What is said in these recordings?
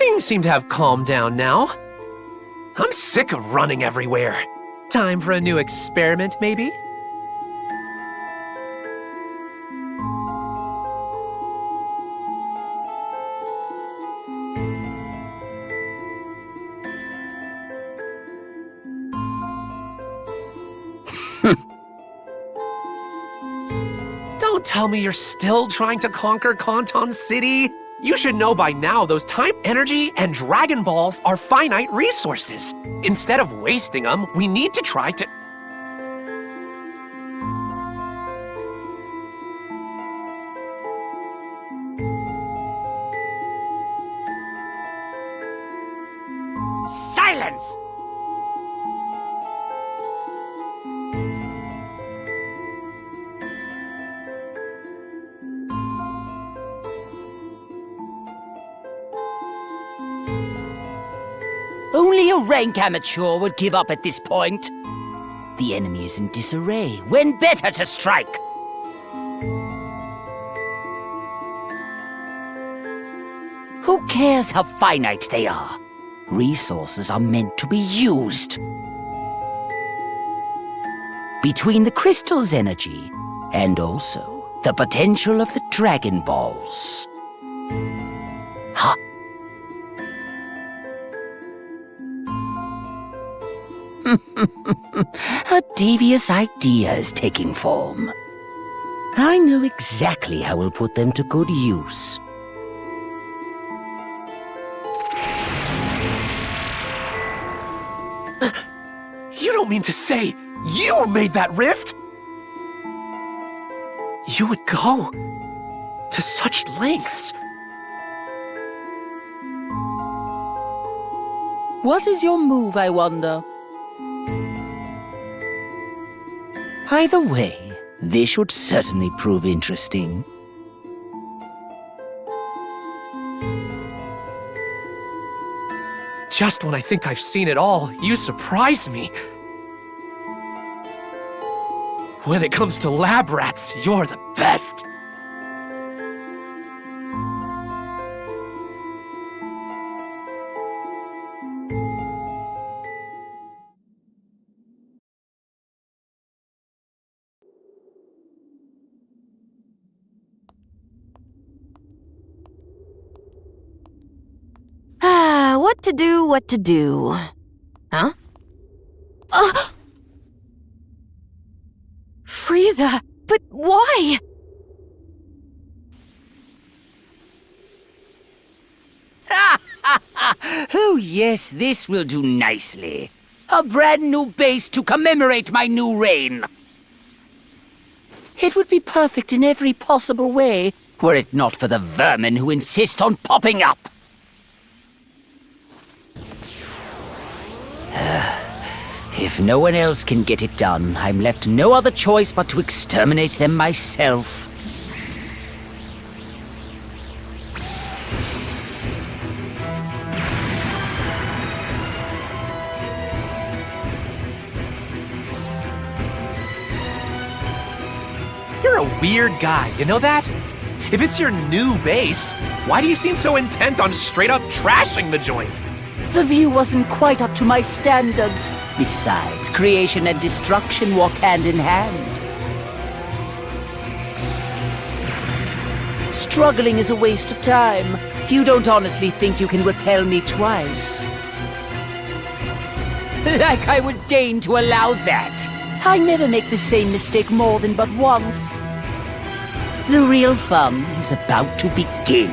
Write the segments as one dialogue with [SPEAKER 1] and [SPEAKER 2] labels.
[SPEAKER 1] Things seem to have calmed down now. I'm sick of running everywhere. Time for a new experiment, maybe? Don't tell me you're still trying to conquer Kanton City. You should know by now those time, energy, and Dragon Balls are finite resources. Instead of wasting them, we need to try to...
[SPEAKER 2] Silence! Only a rank amateur would give up at this point. The enemy is in disarray. When better to strike? Who cares how finite they are? Resources are meant to be used. Between the crystal's energy and also the potential of the Dragon Balls. Ha! A devious idea is taking form. I know exactly how we'll put them to good use.
[SPEAKER 1] You don't mean to say you made that rift? You would go to such lengths.
[SPEAKER 2] What is your move, I wonder? Either way, this should certainly prove interesting.
[SPEAKER 1] Just when I think I've seen it all, you surprise me. When it comes to lab rats, you're the best.
[SPEAKER 3] What to do. Huh? Frieza, but why?
[SPEAKER 2] Oh yes, this will do nicely. A brand new base to commemorate my new reign. It would be perfect in every possible way, were it not for the vermin who insist on popping up. If no one else can get it done, I'm left no other choice but to exterminate them myself.
[SPEAKER 1] You're a weird guy, you know that? If it's your new base, why do you seem so intent on straight up trashing the joint?
[SPEAKER 2] The view wasn't quite up to my standards. Besides, creation and destruction walk hand in hand. Struggling is a waste of time. You don't honestly think you can repel me twice? Like I would deign to allow that. I never make the same mistake more than but once. The real fun is about to begin.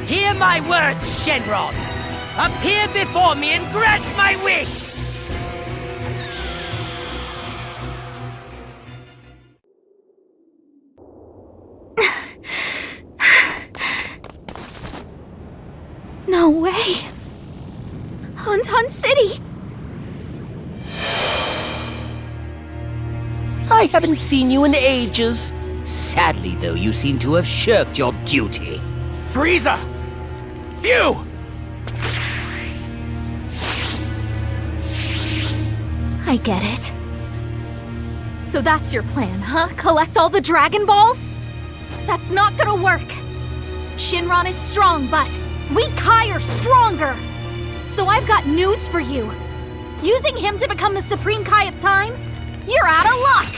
[SPEAKER 2] Hear my words, Shenron! Appear before me and grant my wish!
[SPEAKER 3] No way! Kanton City!
[SPEAKER 2] I haven't seen you in ages. Sadly, though, you seem to have shirked your duty.
[SPEAKER 1] Frieza! Phew!
[SPEAKER 3] I get it. So that's your plan, huh? Collect all the Dragon Balls? That's not gonna work. Shinron is strong, but weak Kai are stronger. So I've got news for you. Using him to become the Supreme Kai of Time? You're out of luck!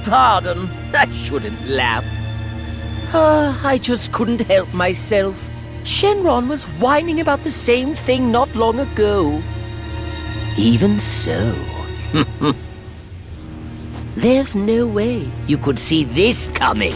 [SPEAKER 2] Pardon, I shouldn't laugh. I just couldn't help myself. Shenron was whining about the same thing not long ago. Even so, there's no way you could see this coming.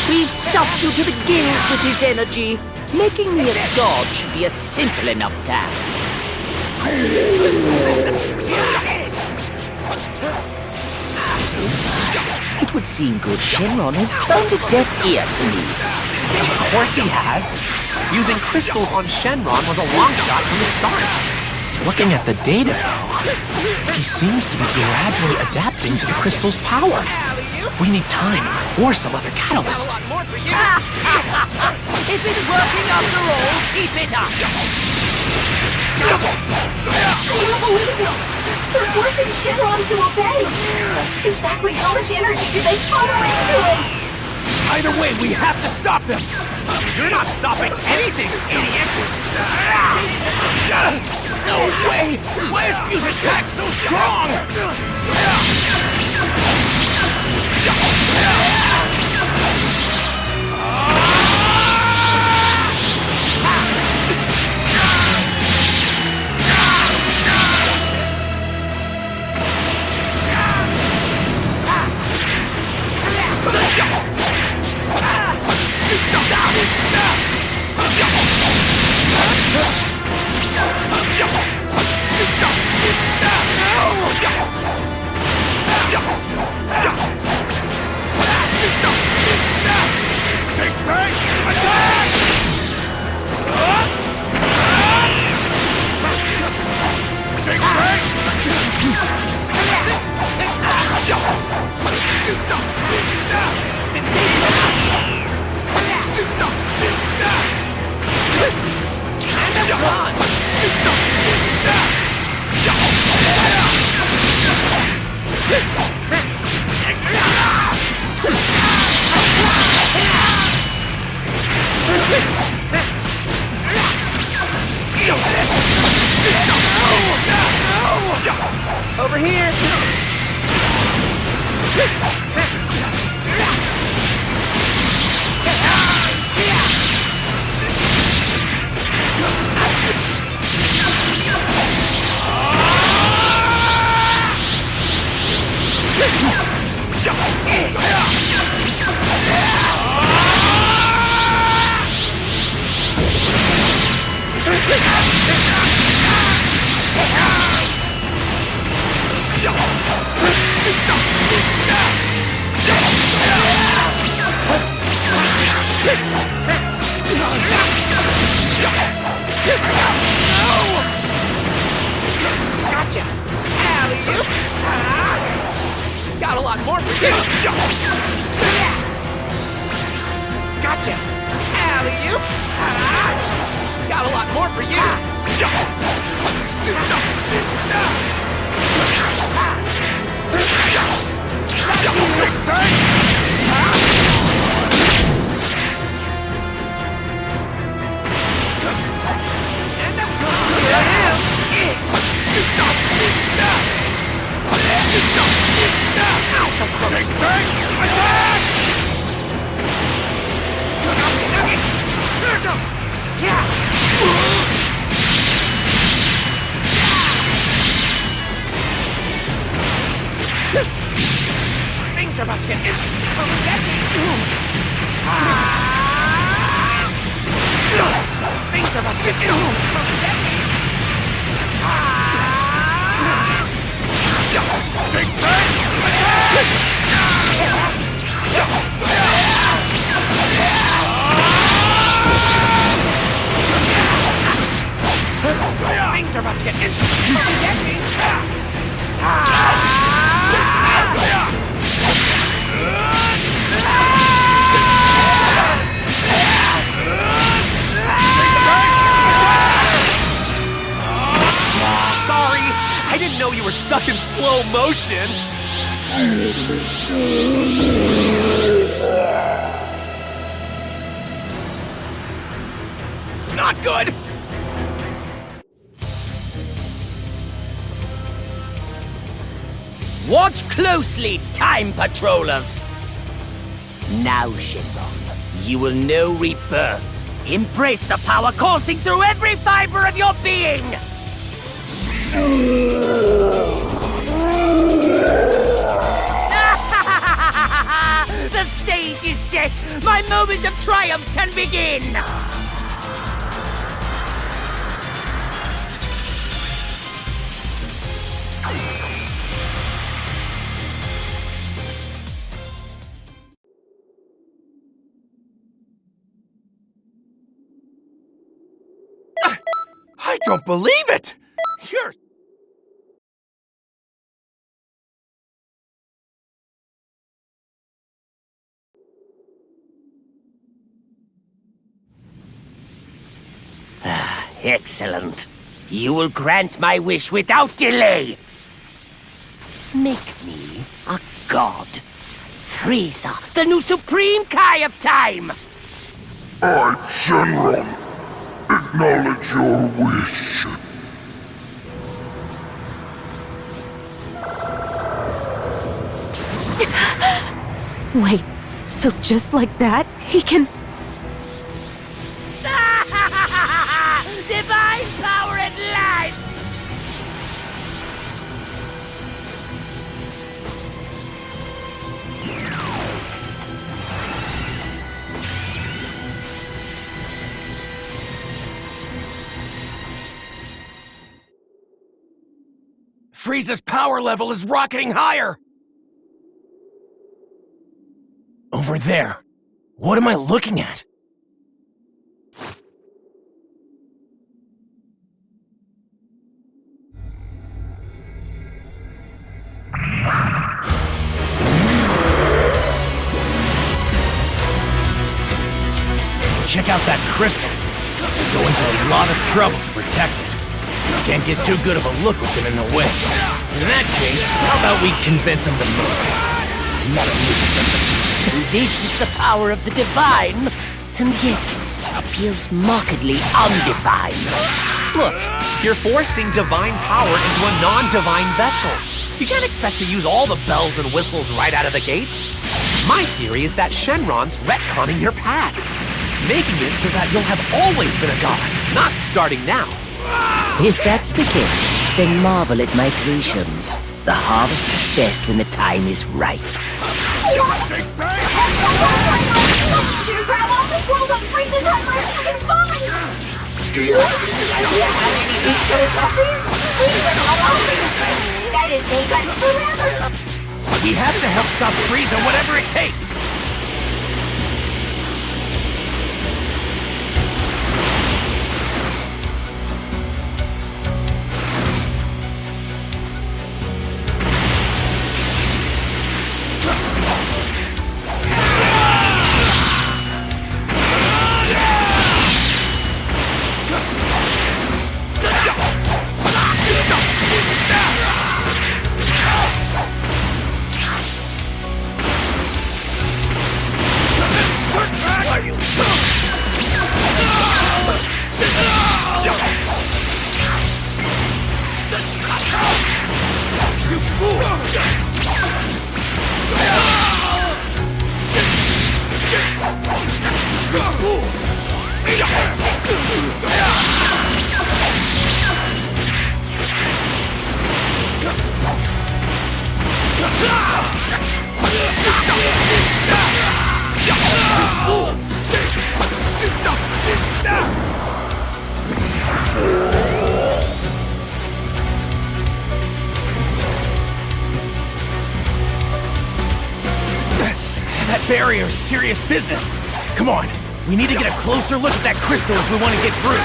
[SPEAKER 2] We've stuffed you to the gills with this energy. Making me a god should be a simple enough task. It would seem good Shenron has turned a deaf ear to me.
[SPEAKER 1] Of course he has. Using crystals on Shenron was a long shot from the start. Looking at the data, though, he seems to be gradually adapting to the crystal's power. We need time, or some other catalyst.
[SPEAKER 2] If it's working after all, keep it up!
[SPEAKER 3] I don't believe it! They're forcing Shinron to obey! Exactly how much energy did they funnel into it?
[SPEAKER 4] Either way, we have to stop them!
[SPEAKER 1] You're not stopping anything, idiot!
[SPEAKER 4] No way! Why is Fuse attack so strong?
[SPEAKER 1] Over here! Gotcha! Alley-oop! Got a lot more for you! Gotcha! Alley-oop! Got a lot more for you! Things are about to get interesting. Come and get me! Things are about to get interesting. Come and get me!
[SPEAKER 4] Big Bang! Attack!
[SPEAKER 1] Things are about to get interesting. Come and get me! Sorry, I didn't know you were stuck in slow motion. Not good.
[SPEAKER 2] Watch closely, Time Patrollers! Now, Shenron, you will know rebirth. Embrace the power coursing through every fiber of your being! The stage is set! My moment of triumph can begin!
[SPEAKER 1] I don't believe it! You're...
[SPEAKER 2] Excellent. You will grant my wish without delay. Make me a god. Frieza, the new Supreme Kai of Time!
[SPEAKER 5] I, Shenron, acknowledge your wish.
[SPEAKER 3] Wait, so just like that, he can...
[SPEAKER 2] Divine power at last!
[SPEAKER 4] Frieza's power level is rocketing higher! Over there. What am I looking at? Check out that crystal. We'll go into a lot of trouble to protect it. Can't get too good of a look with them in the way. In that case, how about we convince them to move? Not a nuisance.
[SPEAKER 2] So this is the power of the divine, and yet it feels markedly undefined.
[SPEAKER 1] Look, you're forcing divine power into a non-divine vessel. You can't expect to use all the bells and whistles right out of the gate. My theory is that Shenron's retconning your past, making it so that you'll have always been a god, not starting now.
[SPEAKER 2] If that's the case, then marvel at my creations. The harvest is best when the time is right.
[SPEAKER 4] Big Bang!
[SPEAKER 3] You grab all this world on Frieza's timeline so you can find! Do you have any issues up here? Please come over. That'll take us forever.
[SPEAKER 4] We have to help stop Frieza, whatever it takes! That barrier's serious business. Come on, we need to get a closer look at that crystal if we want to get through.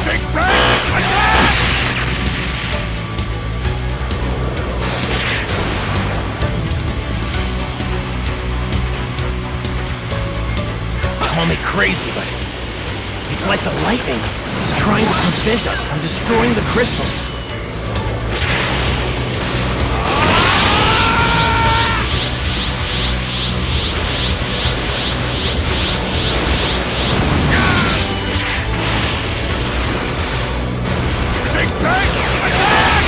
[SPEAKER 4] Big Bang, attack! Call me crazy, but it's like the lightning is trying to prevent us from destroying the crystals. Big Bang, attack!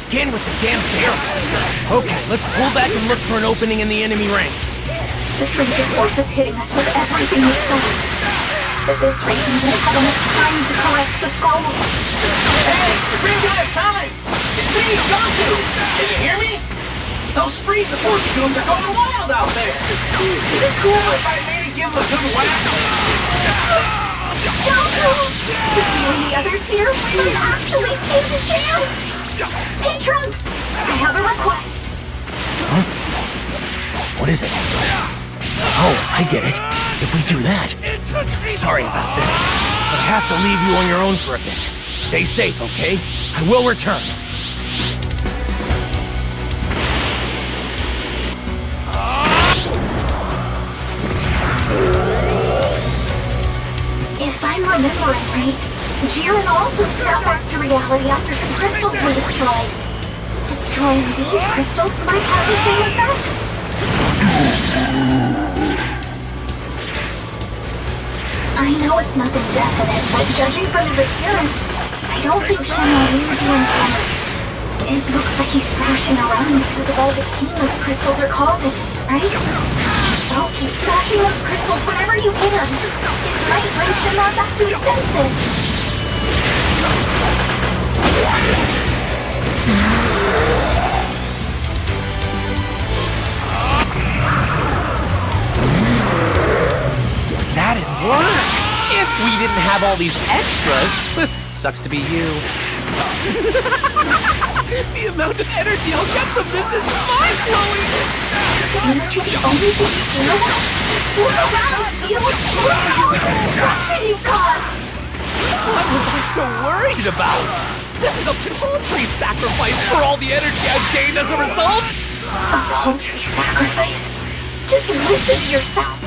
[SPEAKER 4] Again with the damn barrel. Okay, let's pull back and look for an opening in the enemy ranks.
[SPEAKER 6] The freezing force is hitting us with everything we've got. At this rate, we won't have enough time to collect the scroll.
[SPEAKER 7] Hey, Supreme Guy of Time! It's me, Goku! Can you hear me? Those freeze force goons are going wild out there! Is it cool if I maybe give them a good whack?
[SPEAKER 6] Goku! With you and the others here, we actually stand a chance! Hey, Trunks! I have a request.
[SPEAKER 4] Huh? What is it? Oh, I get it. If we do that... Sorry about this, but I have to leave you on your own for a bit. Stay safe, okay? I will return.
[SPEAKER 6] If I'm remembering right, Jiren also snapped back to reality after some crystals were destroyed. Destroying these crystals might have the same effect. I know it's nothing definite, but judging from his appearance, I don't think Shenron means you in trouble. It looks like he's thrashing around because of all the pain those crystals are causing, right? So keep smashing those crystals whenever you hit him. It might bring Shenron back to his senses.
[SPEAKER 1] That'd work! If we didn't have all these extras. Sucks to be you. The amount of energy I'll get from this is mind-blowing!
[SPEAKER 6] Energy the only thing you feel that? Look around, feel the destruction you've caused!
[SPEAKER 1] What was I so worried about? This is a paltry sacrifice for all the energy I've gained as a result!
[SPEAKER 6] A paltry sacrifice? Just listen to yourself!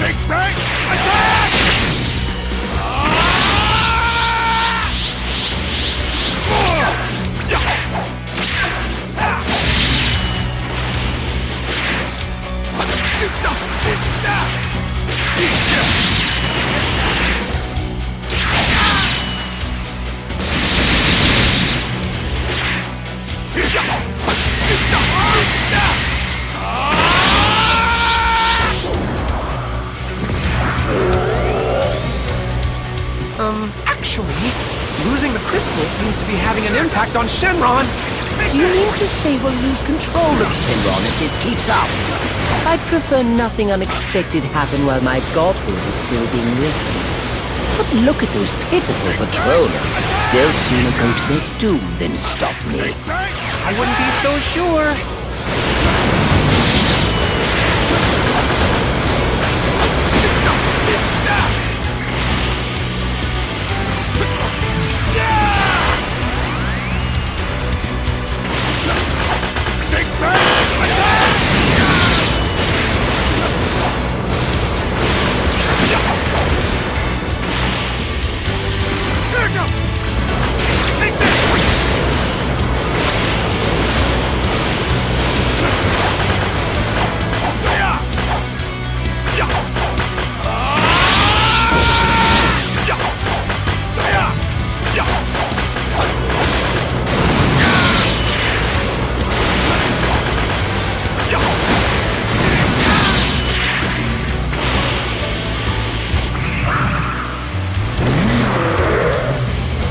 [SPEAKER 4] Big Bang, attack!
[SPEAKER 1] Actually, losing the crystal seems to be having an impact on Shenron.
[SPEAKER 2] Do you mean to say we'll lose control of Shenron if this keeps up? I'd prefer nothing unexpected happen while my godhood is still being written. But look at those pitiful patrollers. They'll sooner go to their doom than stop me.
[SPEAKER 1] I wouldn't be so sure.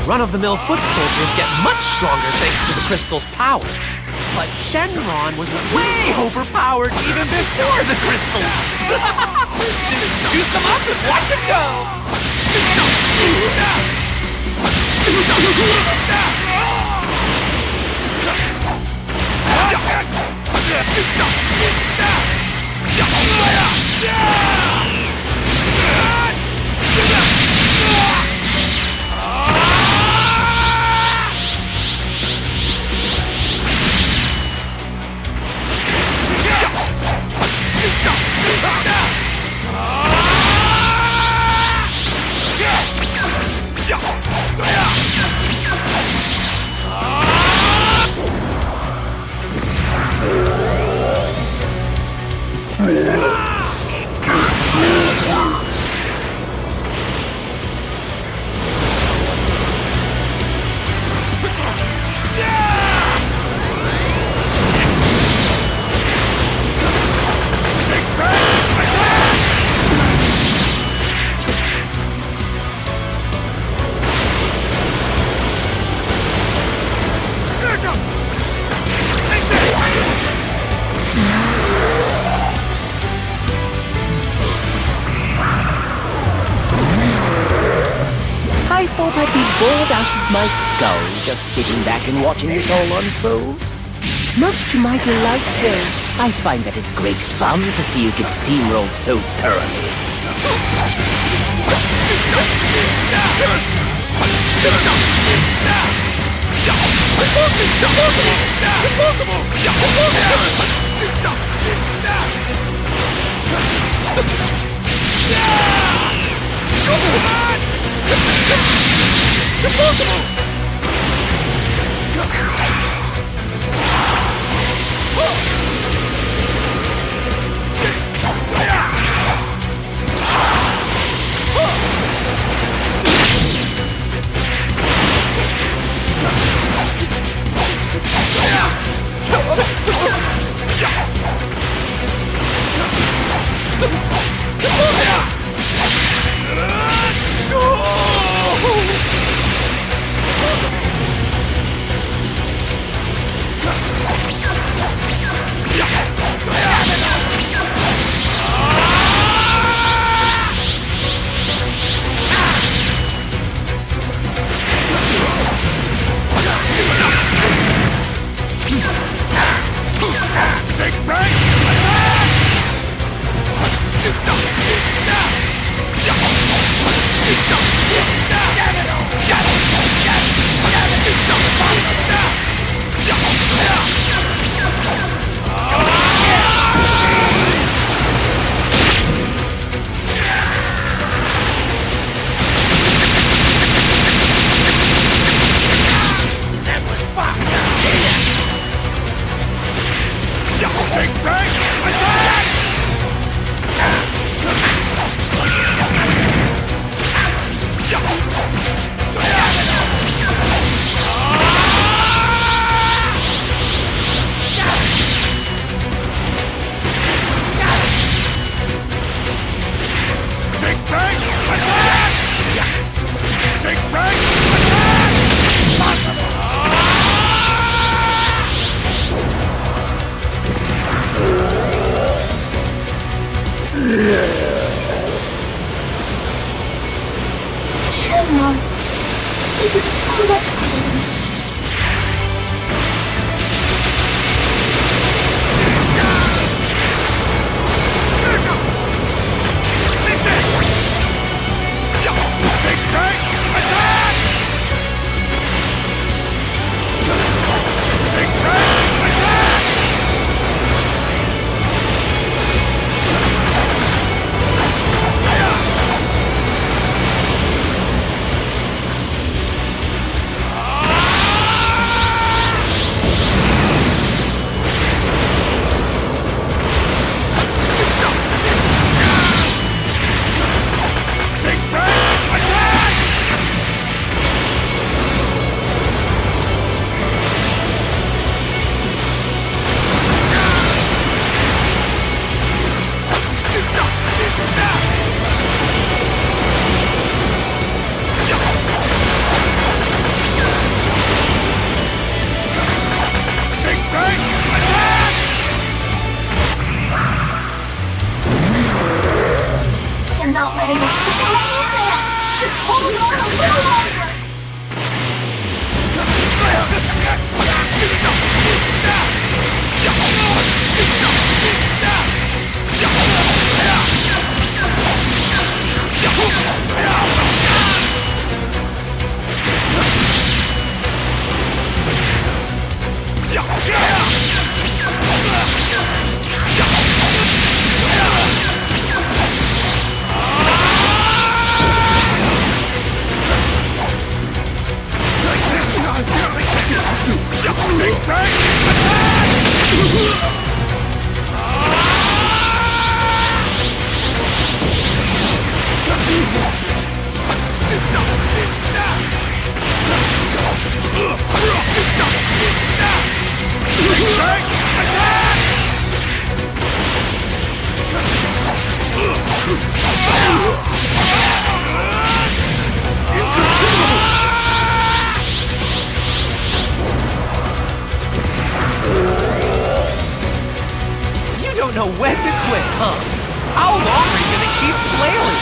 [SPEAKER 1] Run-of-the-mill foot soldiers get much stronger thanks to the crystal's power. But Shenron was way overpowered even before the crystals. Just juice them up and watch them go.
[SPEAKER 2] I thought I'd be bored out of my skull just sitting back and watching this all unfold. Much to my delight, though, I find that it's great fun to see you get steamrolled so thoroughly.
[SPEAKER 5] Big bang!
[SPEAKER 6] Shenron, is it so much pain? You're not letting us hang in there! Just hold on a little longer!
[SPEAKER 1] You don't know when to quit, huh? How long are you gonna keep flailing?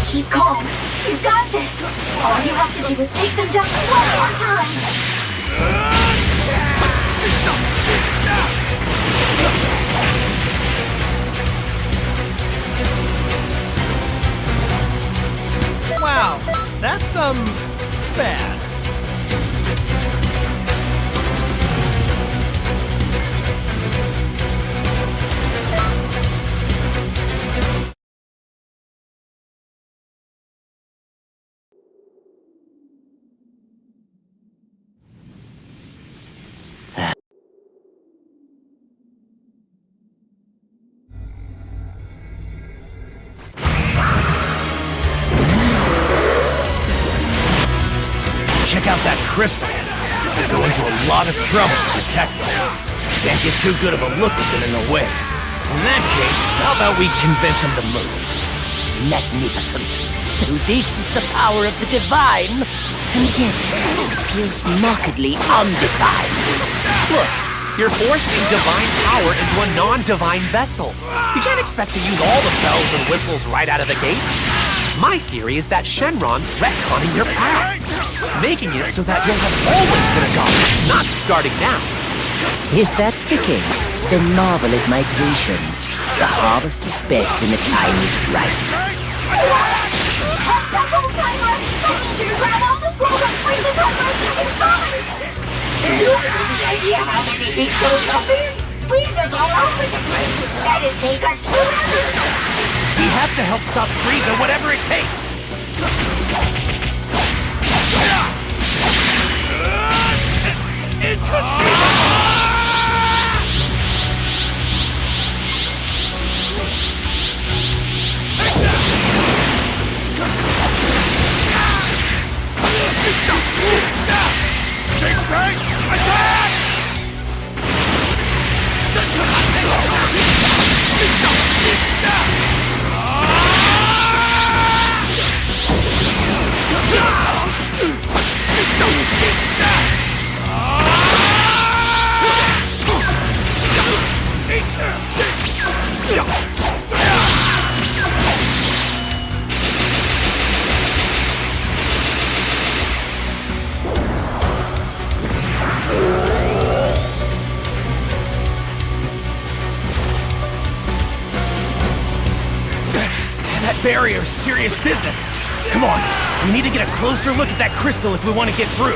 [SPEAKER 1] Keep calm. You've got this. All you have to do is take them down one more time.
[SPEAKER 4] Wow, that's, bad. Check out that crystal. We're going to a lot of trouble to protect it. Can't get too good of a look with it in the way. In that case, how about we convince him to move?
[SPEAKER 2] Magnificent. So this is the power of the divine, and yet it feels markedly undivine.
[SPEAKER 1] Look, you're forcing divine power into a non-divine vessel. You can't expect to use all the bells and whistles right out of the gate. My theory is that Shenron's retconning your past, making it so that you'll have always been a god, not starting now.
[SPEAKER 2] If that's the case, then marvel at my patience. The harvest is best when the time is right.
[SPEAKER 6] Double timer! I need you to grab all the scrolls and place the timers you can find! Do you have any idea how many heat shows up here? Freeza's all over the place. That'd take us forever.
[SPEAKER 4] We have to help stop Frieza, whatever it takes! Inconceivable! That barrier's serious business. Come on, we need to get a closer look at that crystal if we want to get through.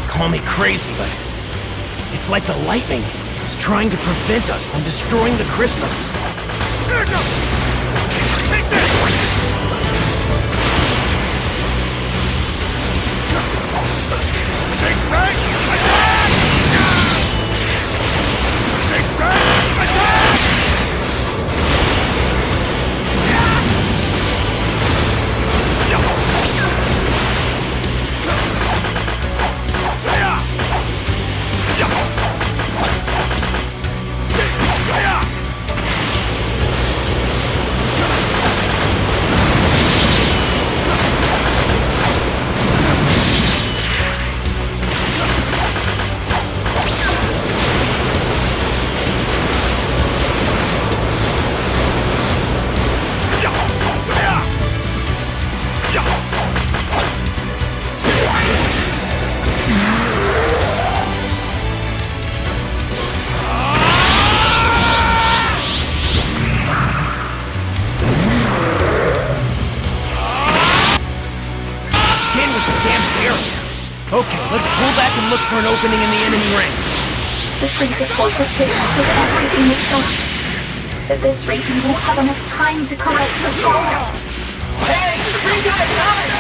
[SPEAKER 4] Call me crazy, but it's like the lightning is trying to prevent us from destroying the crystals. Here it goes! Take this! Take right! Attack! Take right! Attack! Okay, let's pull back and look for an opening in the enemy ranks.
[SPEAKER 6] The Frieza forces hit us with everything they've got. At this rate, we won't have enough time to collect the scroll.
[SPEAKER 7] Hey, Supreme Guy Time!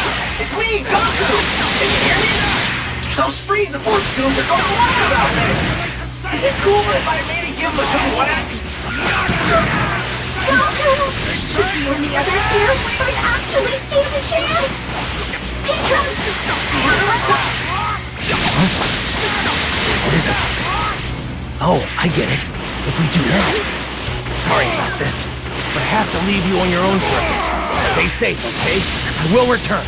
[SPEAKER 7] It's me, Goku! Can you hear me? Those Frieza Force goons are going wild out there! Is it cool if I maybe give them a good whack?
[SPEAKER 6] Goku! With you and the others here, we might actually stand a chance! Hey, Trunks! I have a request!
[SPEAKER 4] What is it? Oh, I get it. If we do that. Sorry about this, but I have to leave you on your own for a bit. Stay safe, okay? I will return.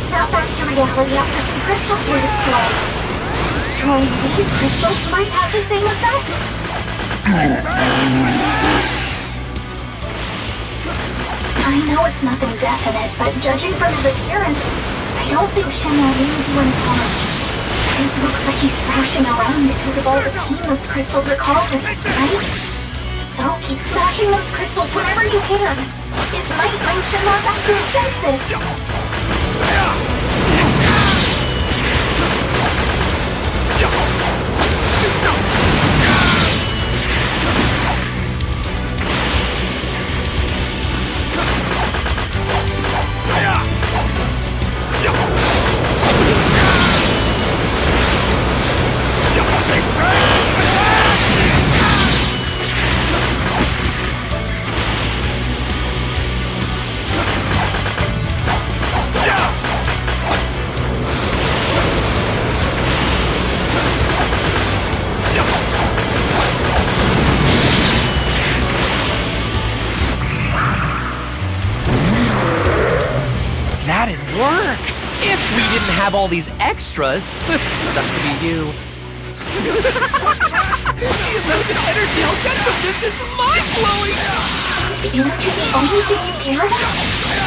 [SPEAKER 6] snap back to reality after some crystals were destroyed. Destroying these crystals might have the same effect. I know it's nothing definite, but judging from his appearance, I don't think Shenron means you any harm. It looks like he's thrashing around because of all the pain those crystals are causing, right? So keep smashing those crystals whenever you can. It might bring Shenron back to his senses.
[SPEAKER 1] That'd work! If we didn't have all these extras. Sucks to be you. The amount of energy I'll get from this is mind-blowing!
[SPEAKER 6] Is energy the only thing you care about?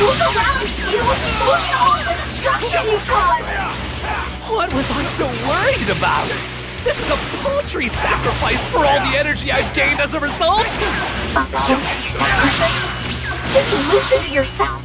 [SPEAKER 6] Look around you! Look at all the destruction you've caused!
[SPEAKER 1] What was I so worried about? This is a paltry sacrifice for all the energy I've gained as a result!
[SPEAKER 6] A paltry sacrifice? Just listen to yourself!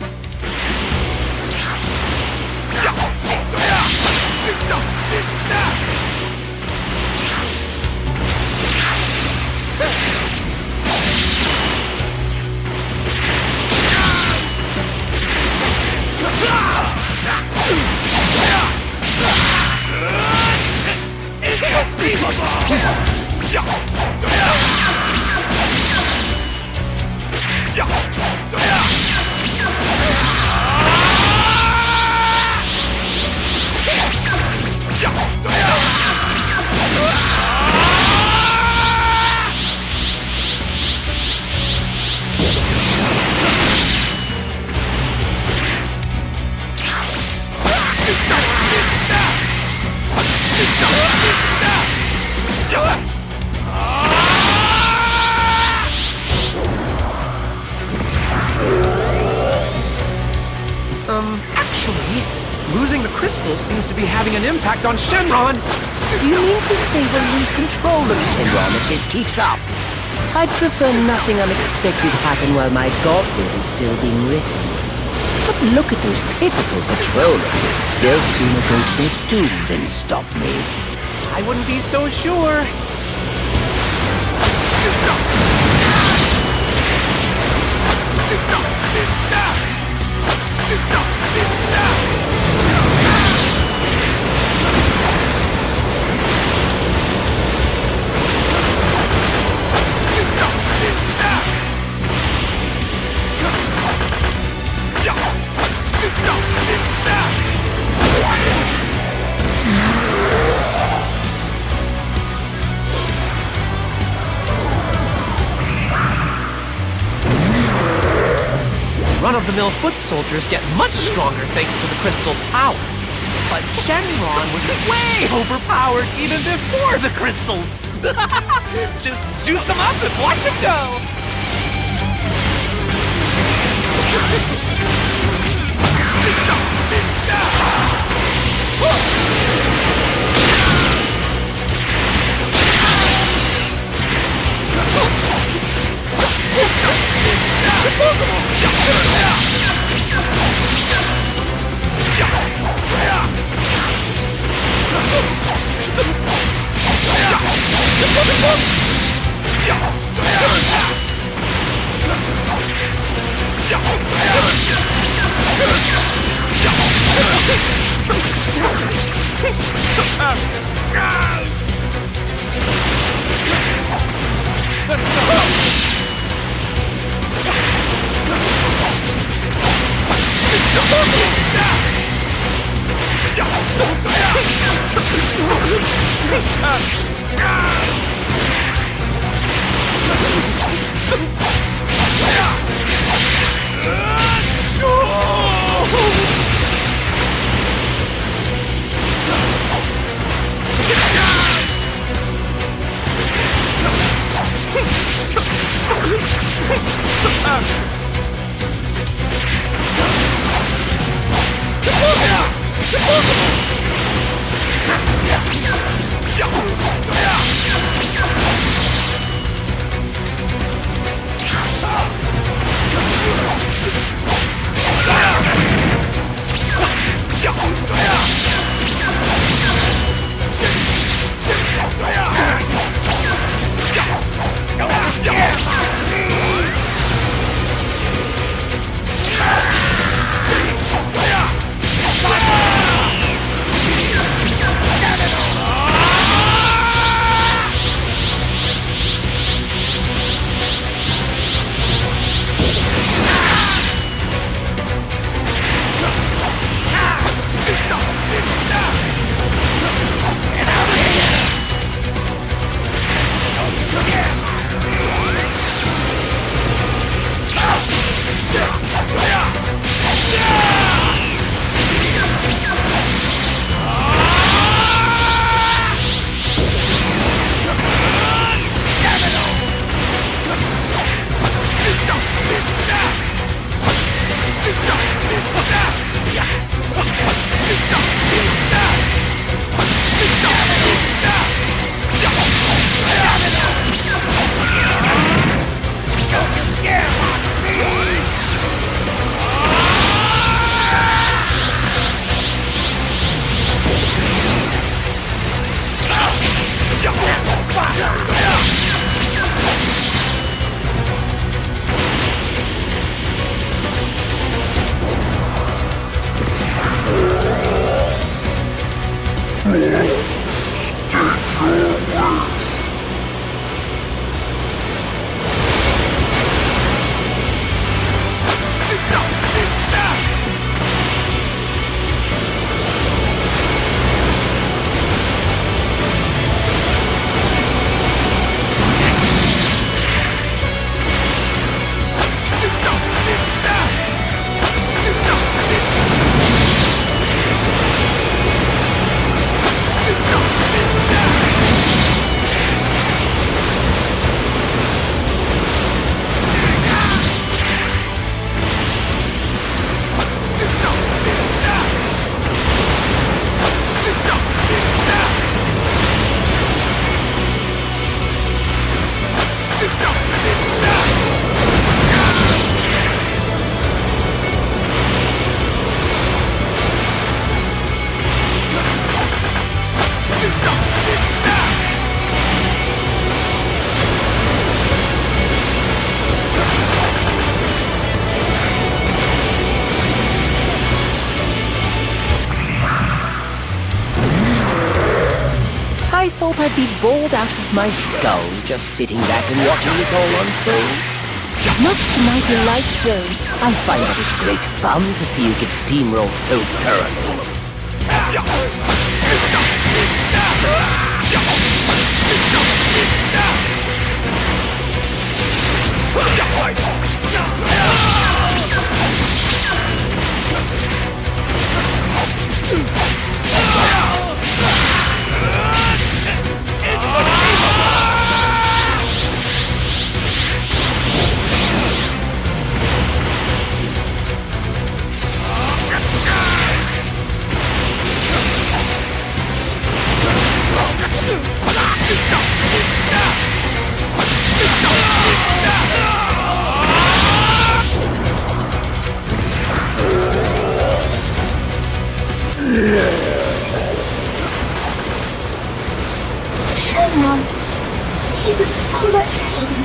[SPEAKER 1] Actually, losing the crystals seems to be having an impact on Shenron.
[SPEAKER 2] Do you mean to say we'll lose control of Shenron if this keeps up? I'd prefer nothing unexpected happen while my gauntlet is still being written. But look at those pitiful patrollers. They'll sooner go to their doom than stop me.
[SPEAKER 1] I wouldn't be so sure. Run-of-the-mill foot soldiers get much stronger thanks to the crystal's power. But Shenron was way overpowered even before the crystals. Just juice them up and watch them go.
[SPEAKER 2] I thought I'd be bored out of my skull just sitting back and watching this all unfold. Much to my delight, though, I find that it's great fun to see you get steamrolled so thoroughly.
[SPEAKER 6] Shenron, he's in so much pain.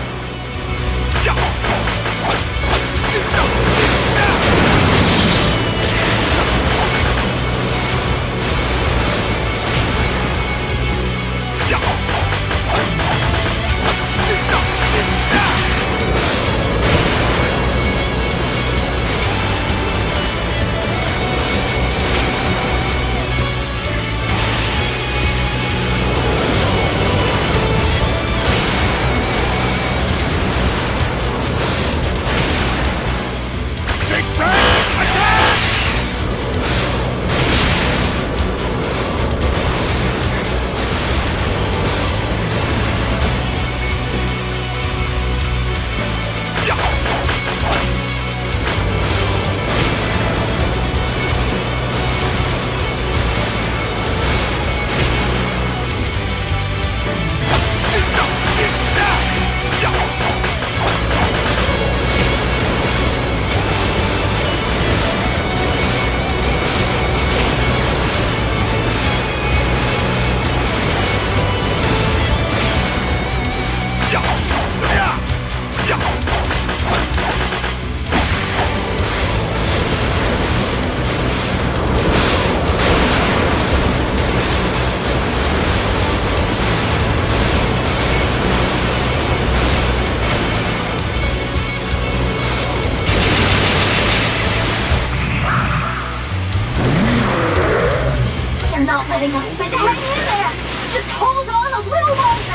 [SPEAKER 6] Not letting us win. Hang in there! Just hold on a little longer!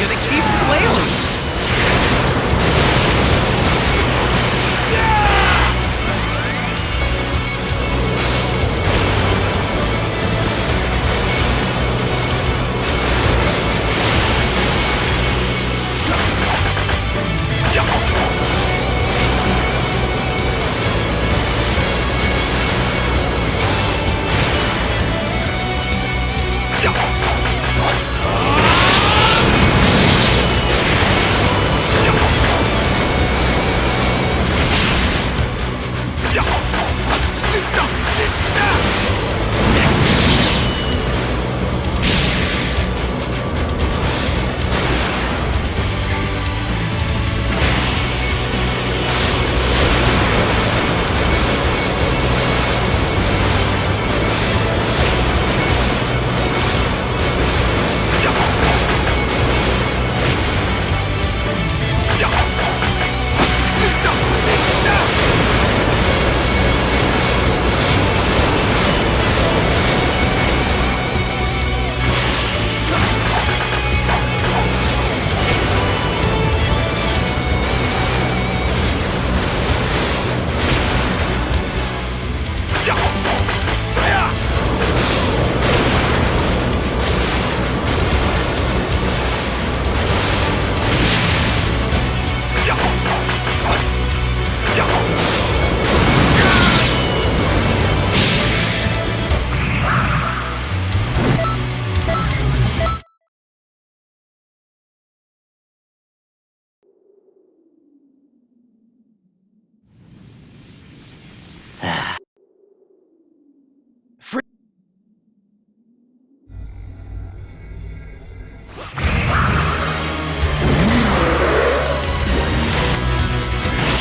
[SPEAKER 1] gonna keep flailing.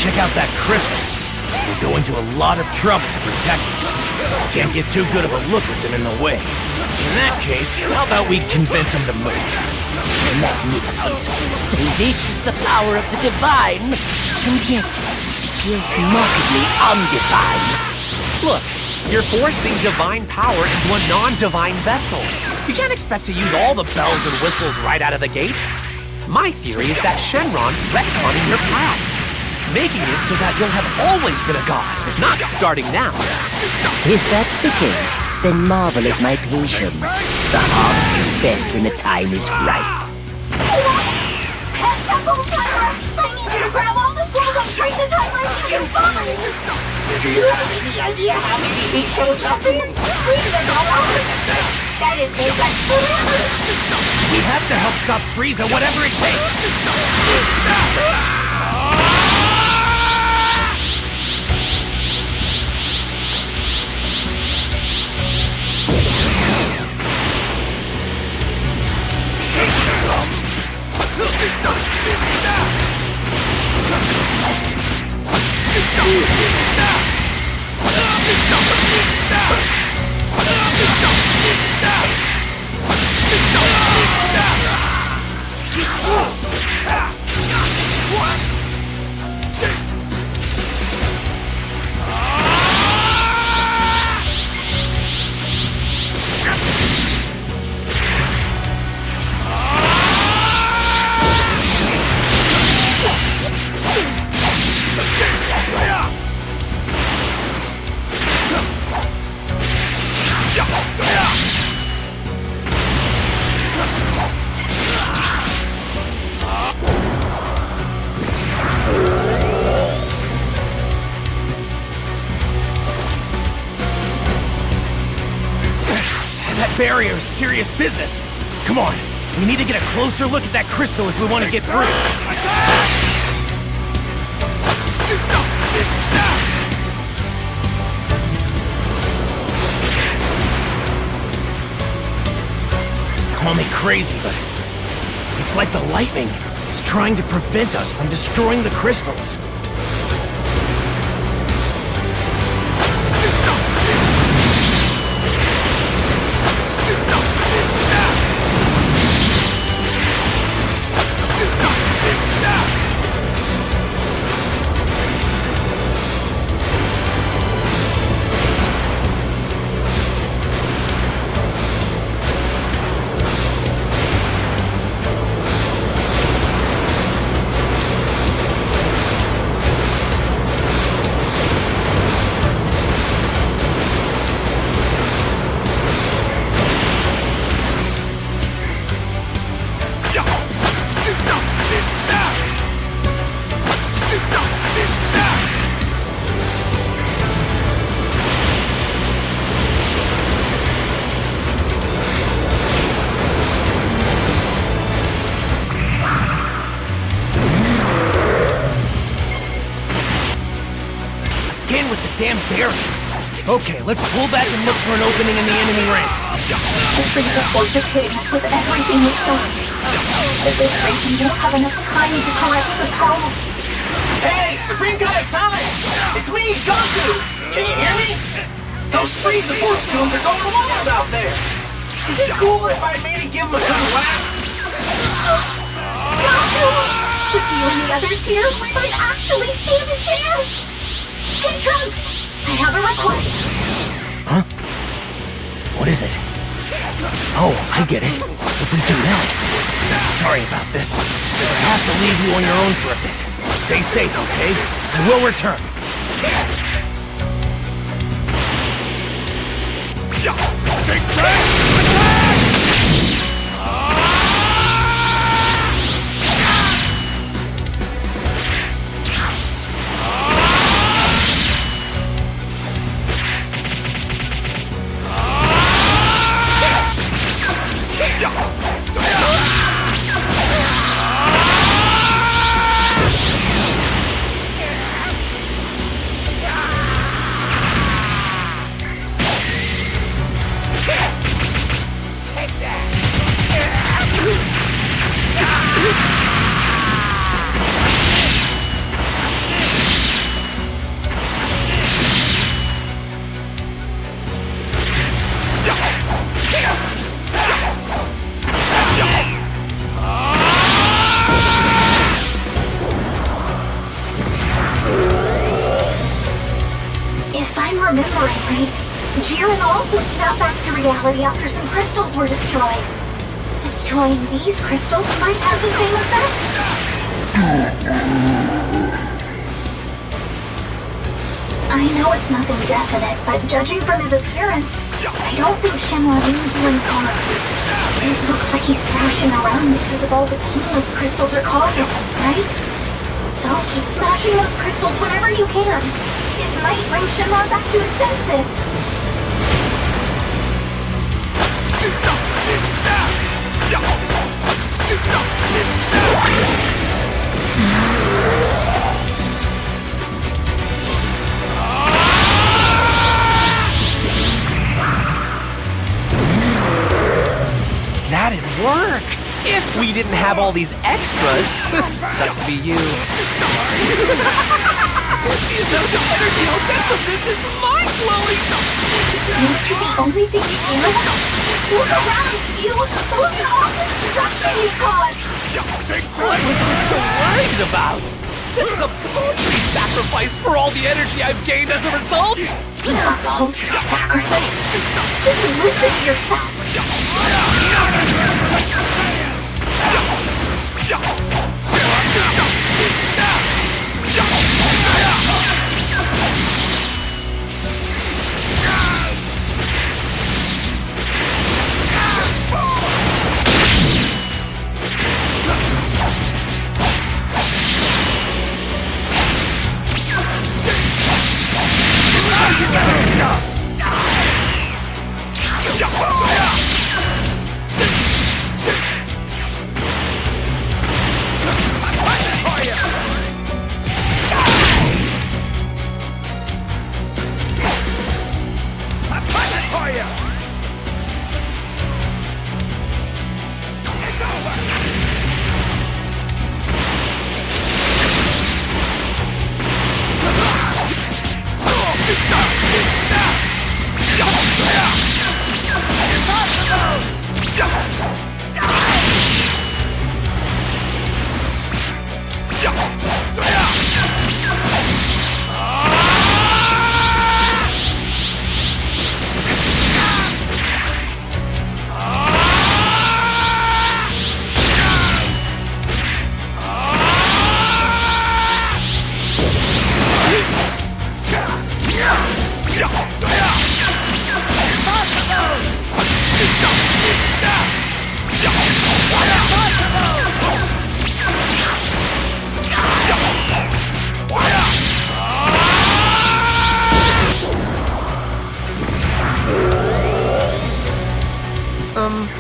[SPEAKER 4] Check out that crystal. We're going to a lot of trouble to protect it. Can't get too good of a look with them in the way. In that case, how about we convince them to move?
[SPEAKER 2] Magnificent. So this is the power of the divine, and yet it feels markedly undivine.
[SPEAKER 1] Look, you're forcing divine power into a non-divine vessel. You can't expect to use all the bells and whistles right out of the gate. My theory is that Shenron's retconning your past, making it so that you'll have always been a god, not starting now.
[SPEAKER 2] If that's the case, then marvel at my patience. The heart is best when the time is right.
[SPEAKER 6] Heads up, old timer! I need you to grab all the scrolls and bring the timer to your phone! Do you have any idea how many he shows up in? Frieza's all over the place. That'd take us forever.
[SPEAKER 4] We have to help stop Frieza, whatever it takes. That barrier is serious business. Come on, we need to get a closer look at that crystal if we want to get through. Call me crazy, but it's like the lightning is trying to prevent us from destroying the crystals. damn barrier. Okay, let's pull back and look for an opening in the enemy ranks.
[SPEAKER 6] The Frieza force is hitting us with everything we've got. At this rate, we won't have enough time to collect the scrolls.
[SPEAKER 7] Hey, Supreme God of Time! It's me, Goku! Can you hear me? Those Frieza Force goons are going wild out there! Is it cool if I maybe give them a good whack?
[SPEAKER 6] Goku! With you and the others here, we might actually stand a chance! Hey, Trunks! I have a request.
[SPEAKER 4] Huh? What is it? Oh, I get it. If we do that... Sorry about this. I have to leave you on your own for a bit. Stay safe, okay? I will return. Big Red!
[SPEAKER 6] Remembering right, Jiren also snapped back to reality after some crystals were destroyed. Destroying these crystals might have the same effect. I know it's nothing definite, but judging from his appearance, I don't think Shenron means you any harm. It looks like he's thrashing around because of all the pain those crystals are causing, right? So keep smashing those crystals whenever you can. It might bring Shenron back to his senses.
[SPEAKER 1] That'd work! If we didn't have all these extras. Sucks to be you. The amount of energy I'll get from this is mind-blowing!
[SPEAKER 6] You're the only thing you care about? Look around you! Look at all the destruction you've caused!
[SPEAKER 1] What was I so worried about? This is a paltry sacrifice for all the energy I've gained as a result!
[SPEAKER 6] A paltry sacrifice? Just listen to yourself!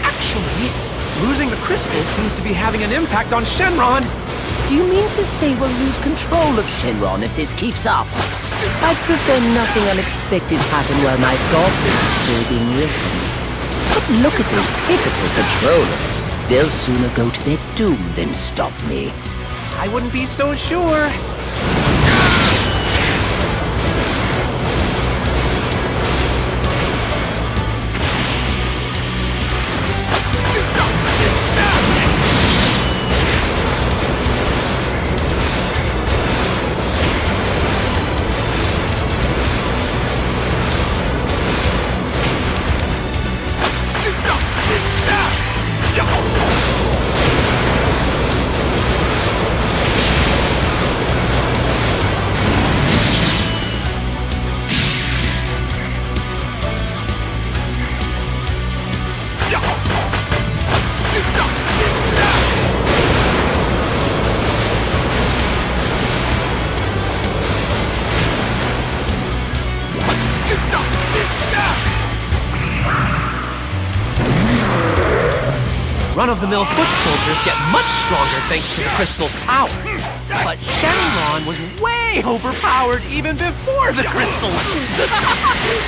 [SPEAKER 1] Actually, losing the crystals seems to be having an impact on Shenron.
[SPEAKER 2] Do you mean to say we'll lose control of Shenron if this keeps up? I'd prefer nothing unexpected happen while my gauntlet is still being written. But look at those pitiful patrollers. They'll sooner go to their doom than stop me.
[SPEAKER 1] I wouldn't be so sure. Run-of-the-mill foot soldiers get much stronger thanks to the crystal's power. But Shenron was way overpowered even before the crystals.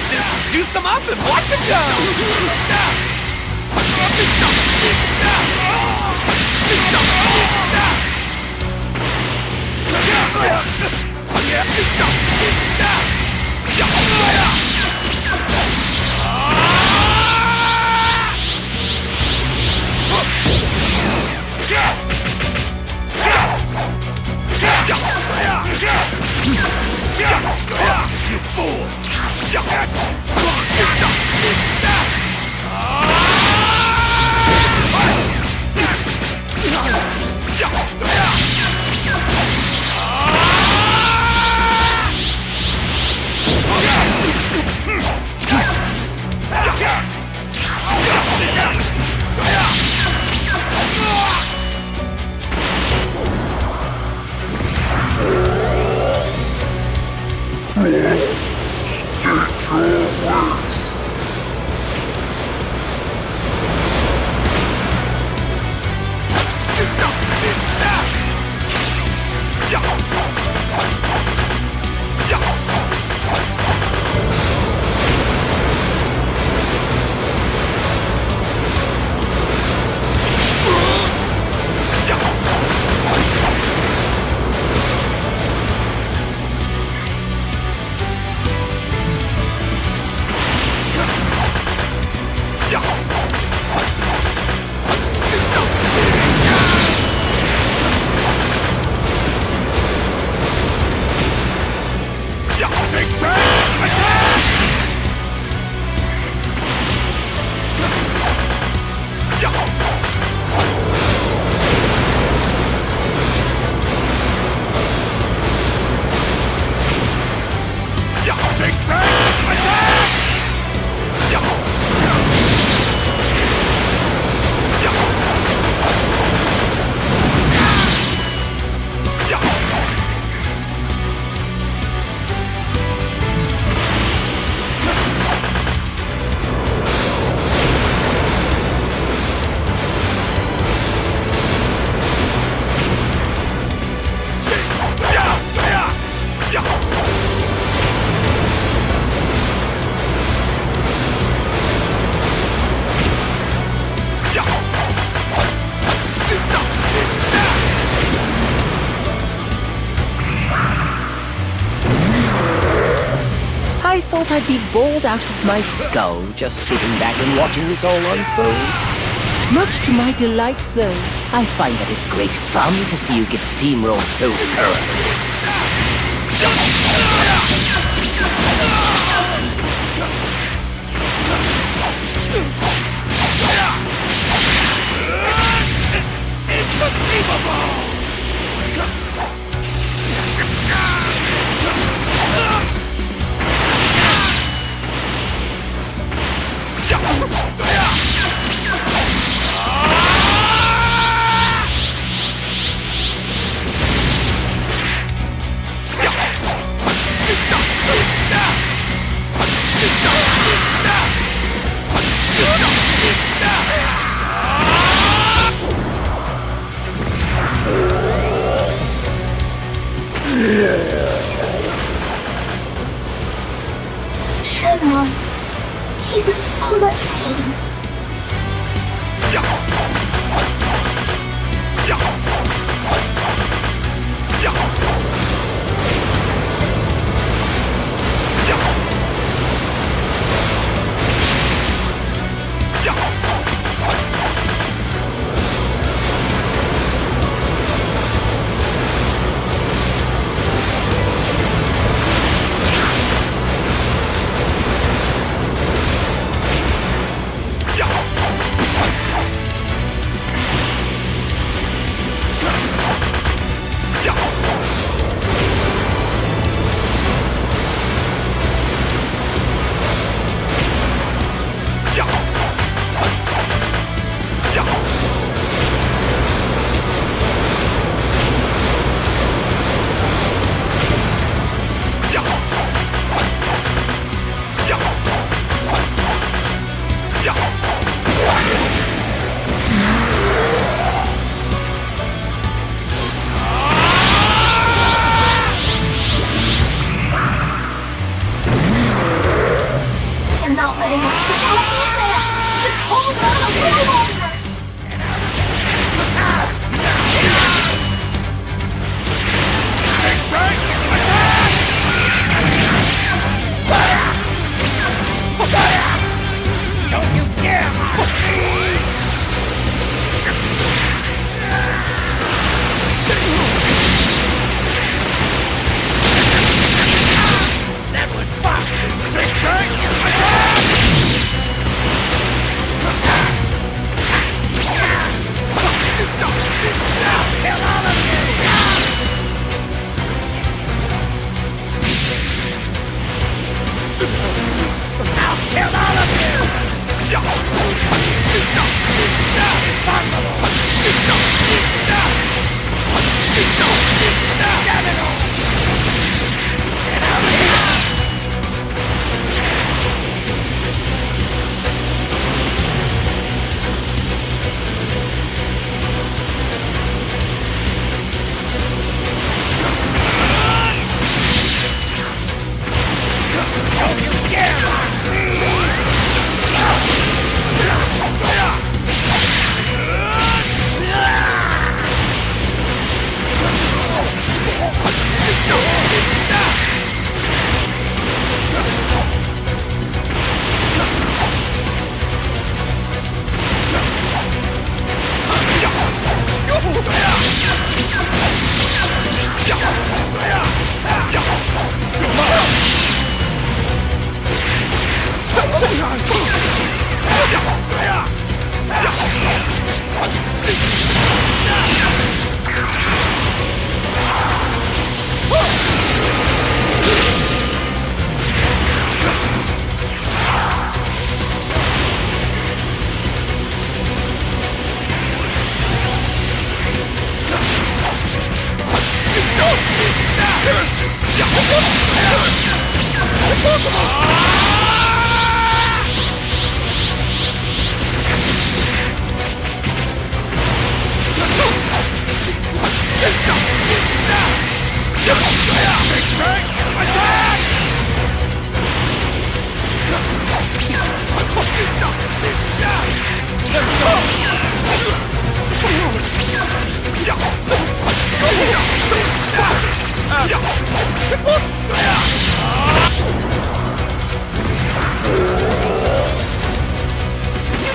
[SPEAKER 1] Just juice them up and watch them go!
[SPEAKER 5] You fool! State your wish.
[SPEAKER 2] I thought I'd be bored out of my skull just sitting back and watching this all unfold. Much to my delight, though, I find that it's great fun to see you get steamrolled so thoroughly.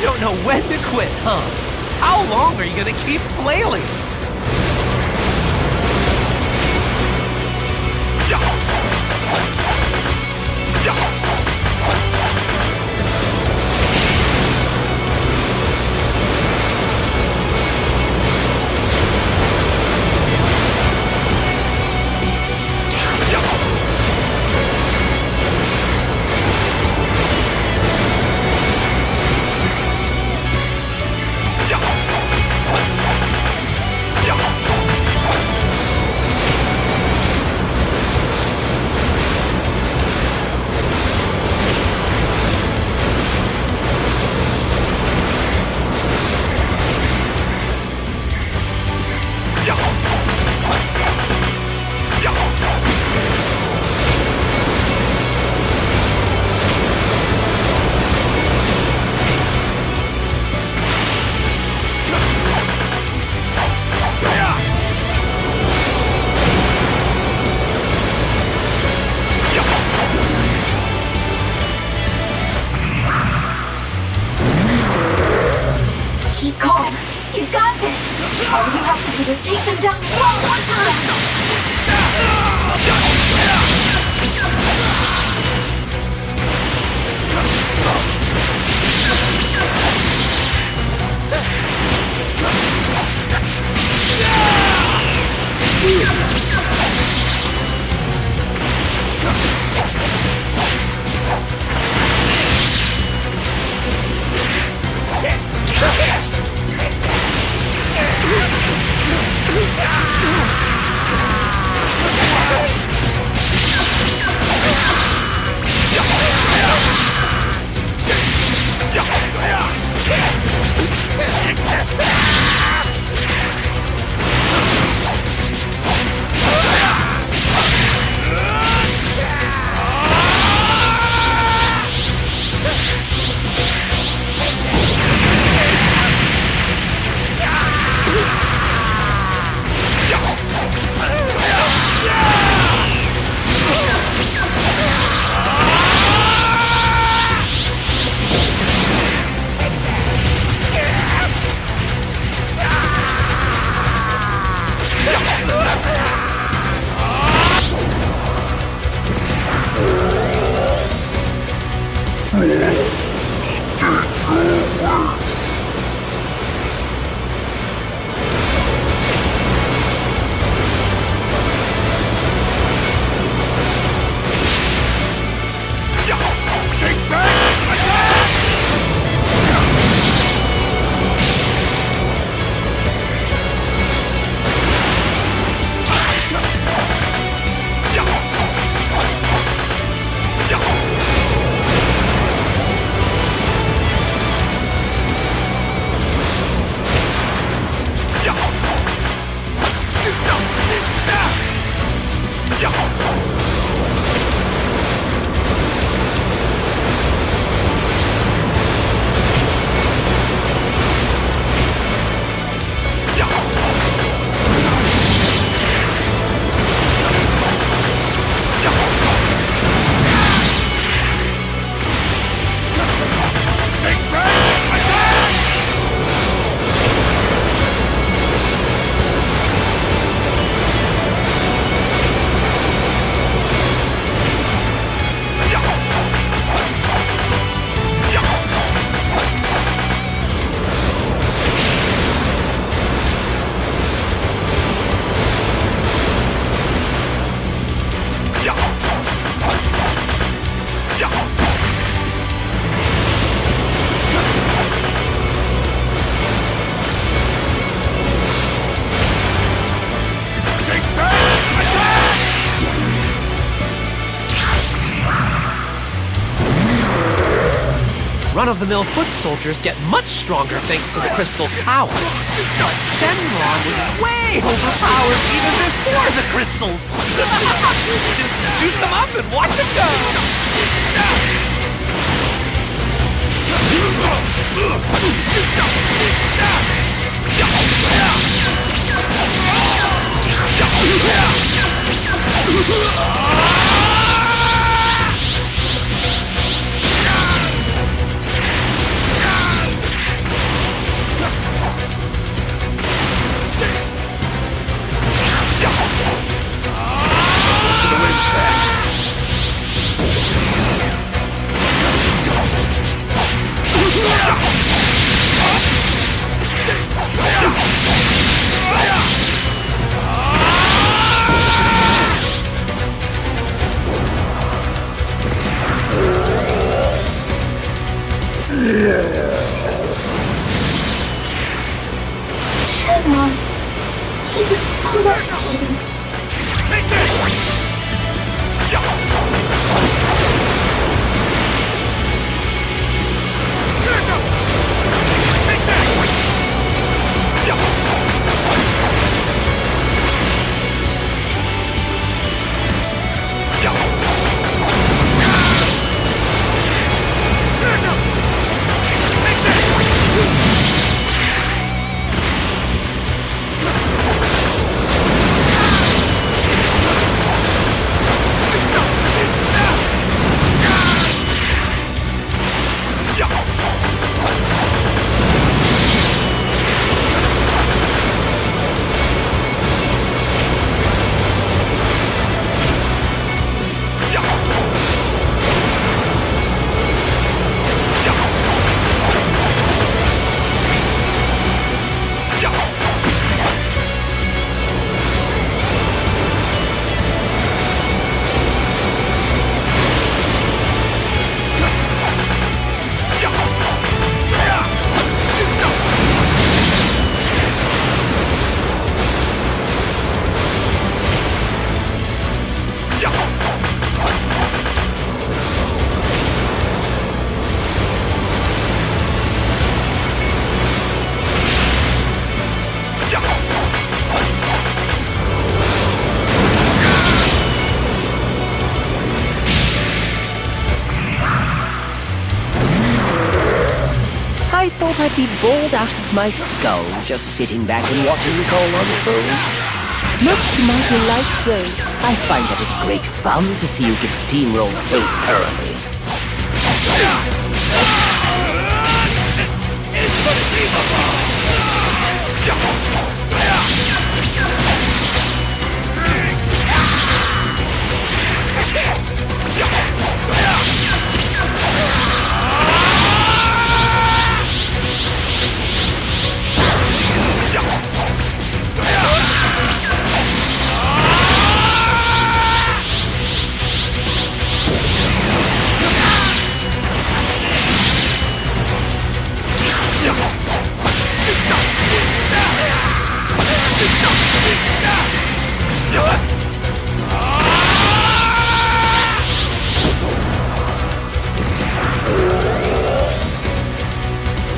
[SPEAKER 1] You don't know when to quit, huh? How long are you gonna keep flailing? run-of-the-mill foot soldiers get much stronger thanks to the crystal's power. But Shenron was way overpowered even before the crystals. Just juice them up and watch them go.
[SPEAKER 6] Shenron, he's in so much pain.
[SPEAKER 2] I thought I'd be bored out of my skull just sitting back and watching this all unfold. Much to my delight, though, I find that it's great fun to see you get steamrolled so thoroughly.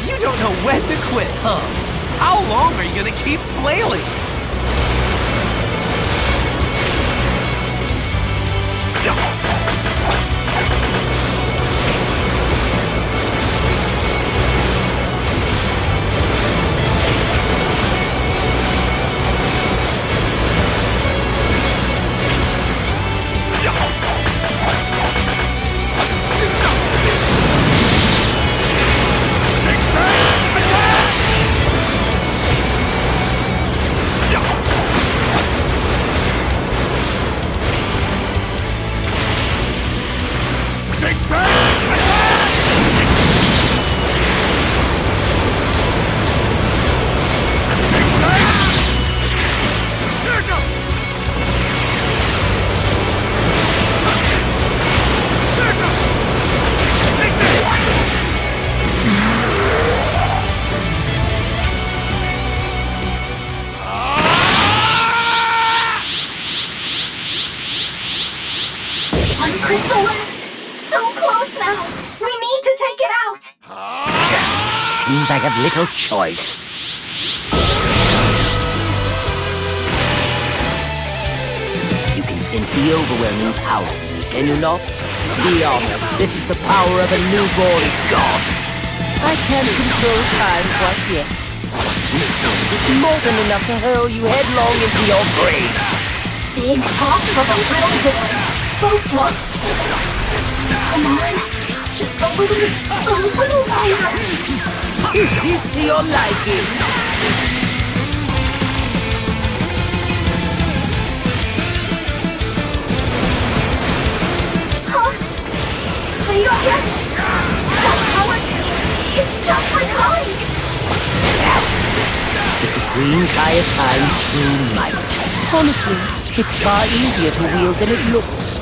[SPEAKER 1] You don't know when to quit, huh? How long are you gonna keep flailing?
[SPEAKER 6] One crystal left. So close now. We need to take it out.
[SPEAKER 2] seems I have little choice. You can sense the overwhelming power in me, can you not? Be honored. This is the power of a newborn god. I can't control time quite yet. This strength is more than enough to hurl you headlong into your grave.
[SPEAKER 6] Big talk from a little boy. Both one. Come on. Just a little longer.
[SPEAKER 2] Is this to your liking?
[SPEAKER 6] Huh? Are you alright? That power, it's just like Holly.
[SPEAKER 2] The supreme Kai of Time's true might. Honestly, it's far easier to wield than it looks.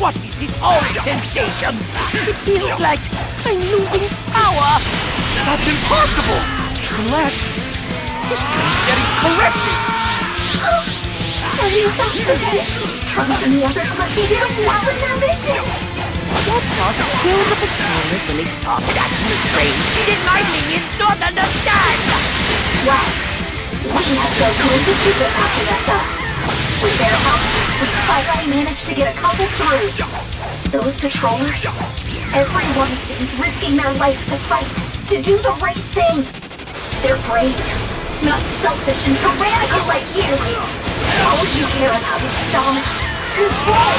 [SPEAKER 2] What is this horrid sensation? It feels like I'm losing power.
[SPEAKER 1] That's impossible! Unless history's getting corrected!
[SPEAKER 6] Are you that's the case? Trunks and the others must be doing well in their mission.
[SPEAKER 2] What thought to kill the patrollers when they started acting strange? Did my minions not understand?
[SPEAKER 6] Well, we have to go to keep it backing us up. With their help, we finally managed to get a couple through. Those patrollers, everyone is risking their life to fight, to do the right thing. They're brave, not selfish and tyrannical like you. All you care about is dominance, control.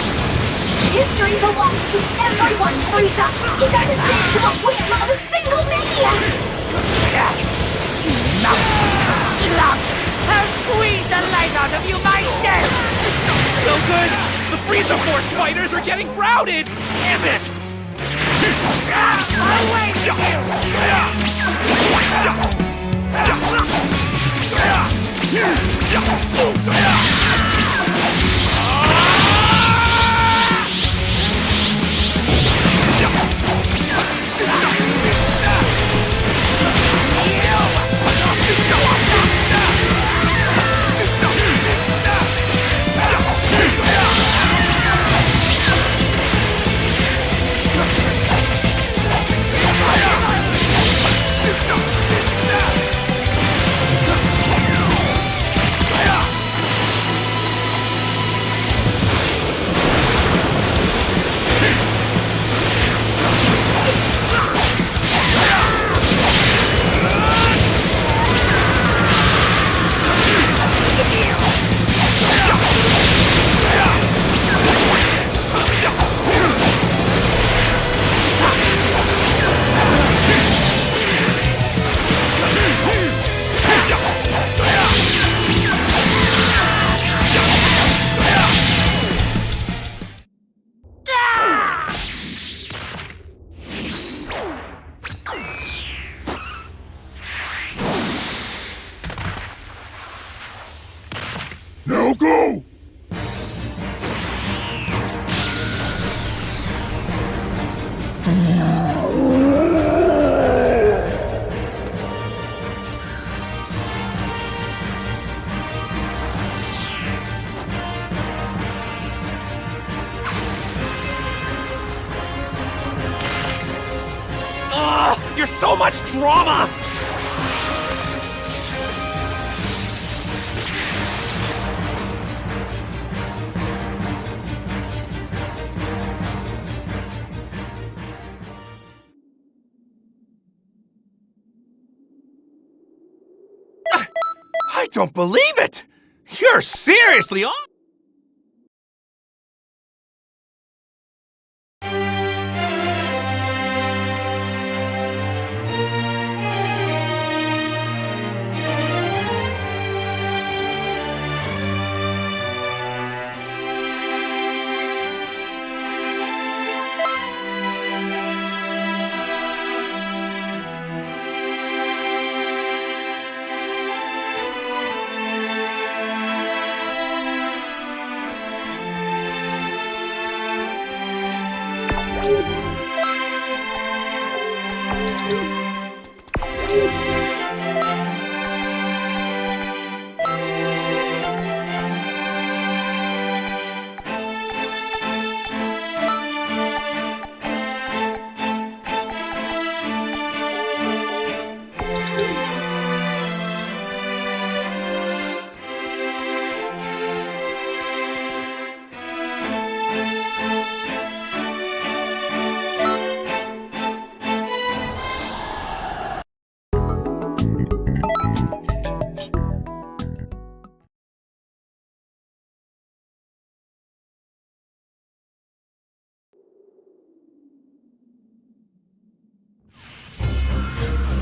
[SPEAKER 6] History belongs to everyone, Frieza. He doesn't stand to the whim of a single maniac.
[SPEAKER 2] Slug! I'll squeeze the life out of you myself!
[SPEAKER 1] No good! The Frieza Force fighters are getting routed! Damn it!
[SPEAKER 2] Away
[SPEAKER 1] You're so much drama! I don't believe it! You're seriously on?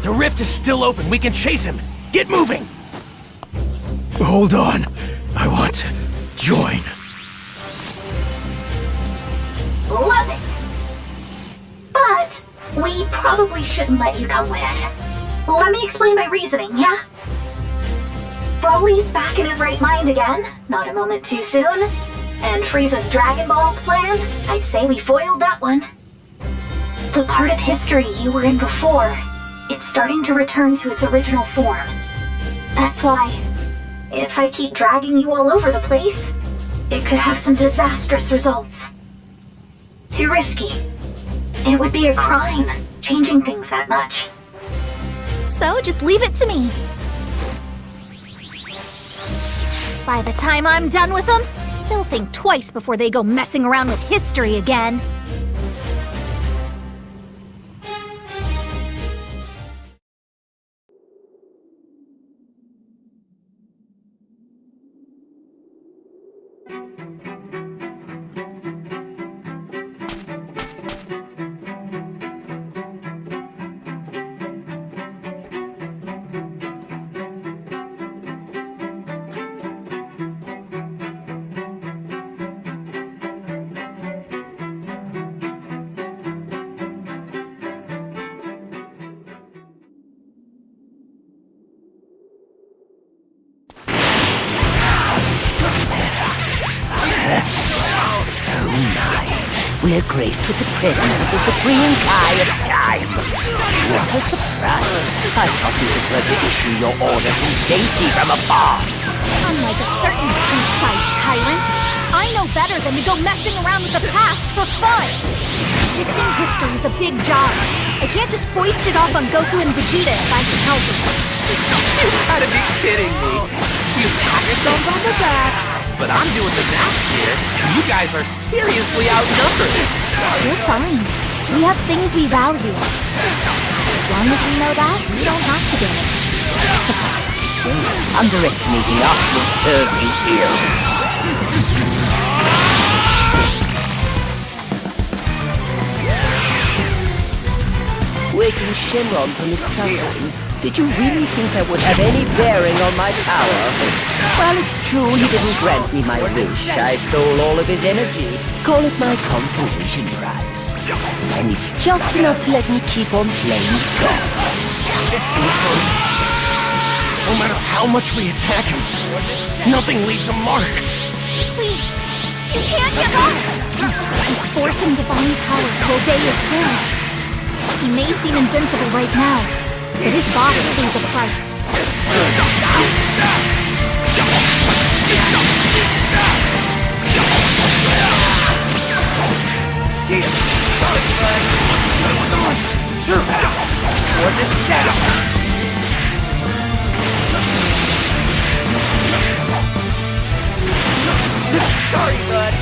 [SPEAKER 1] The rift is still open. We can chase him. Get moving! Hold on. I want to join.
[SPEAKER 6] Love it! But we probably shouldn't let you come with. Let me explain my reasoning, yeah? Broly's back in his right mind again, not a moment too soon. And Frieza's Dragon Balls plan, I'd say we foiled that one. The part of history you were in before, it's starting to return to its original form. That's why, if I keep dragging you all over the place, it could have some disastrous results. Too risky. It would be a crime, changing things that much.
[SPEAKER 3] So just leave it to me. By the time I'm done with them, they'll think twice before they go messing around with history again.
[SPEAKER 2] We're graced with the presence of the Supreme Kai of Time. What a surprise! I thought you preferred to issue your orders in safety from afar.
[SPEAKER 3] Unlike a certain pint-sized tyrant, I know better than to go messing around with the past for fun. Fixing history's a big job. I can't just foist it off on Goku and Vegeta if I can help it.
[SPEAKER 1] You gotta be kidding me. You pat yourselves on the back, but I'm doing the math here, and you guys are seriously outnumbered.
[SPEAKER 3] We're fine. We have things we value. As long as we know that, we don't have to get it.
[SPEAKER 2] Suffice it to say, underestimating us will serve you ill. Waking Shenron from his suffering, did you really think that would have any bearing on my power? Well, it's true he didn't grant me my wish. I stole all of his energy. Call it my consolation prize. And it's just enough to let me keep on playing God.
[SPEAKER 1] It's no good. No matter how much we attack him, nothing leaves a mark.
[SPEAKER 3] Please, you can't give up! His force some divine power to obey his will. He may seem invincible right now, but his body pays a price.
[SPEAKER 2] Sorry, bud.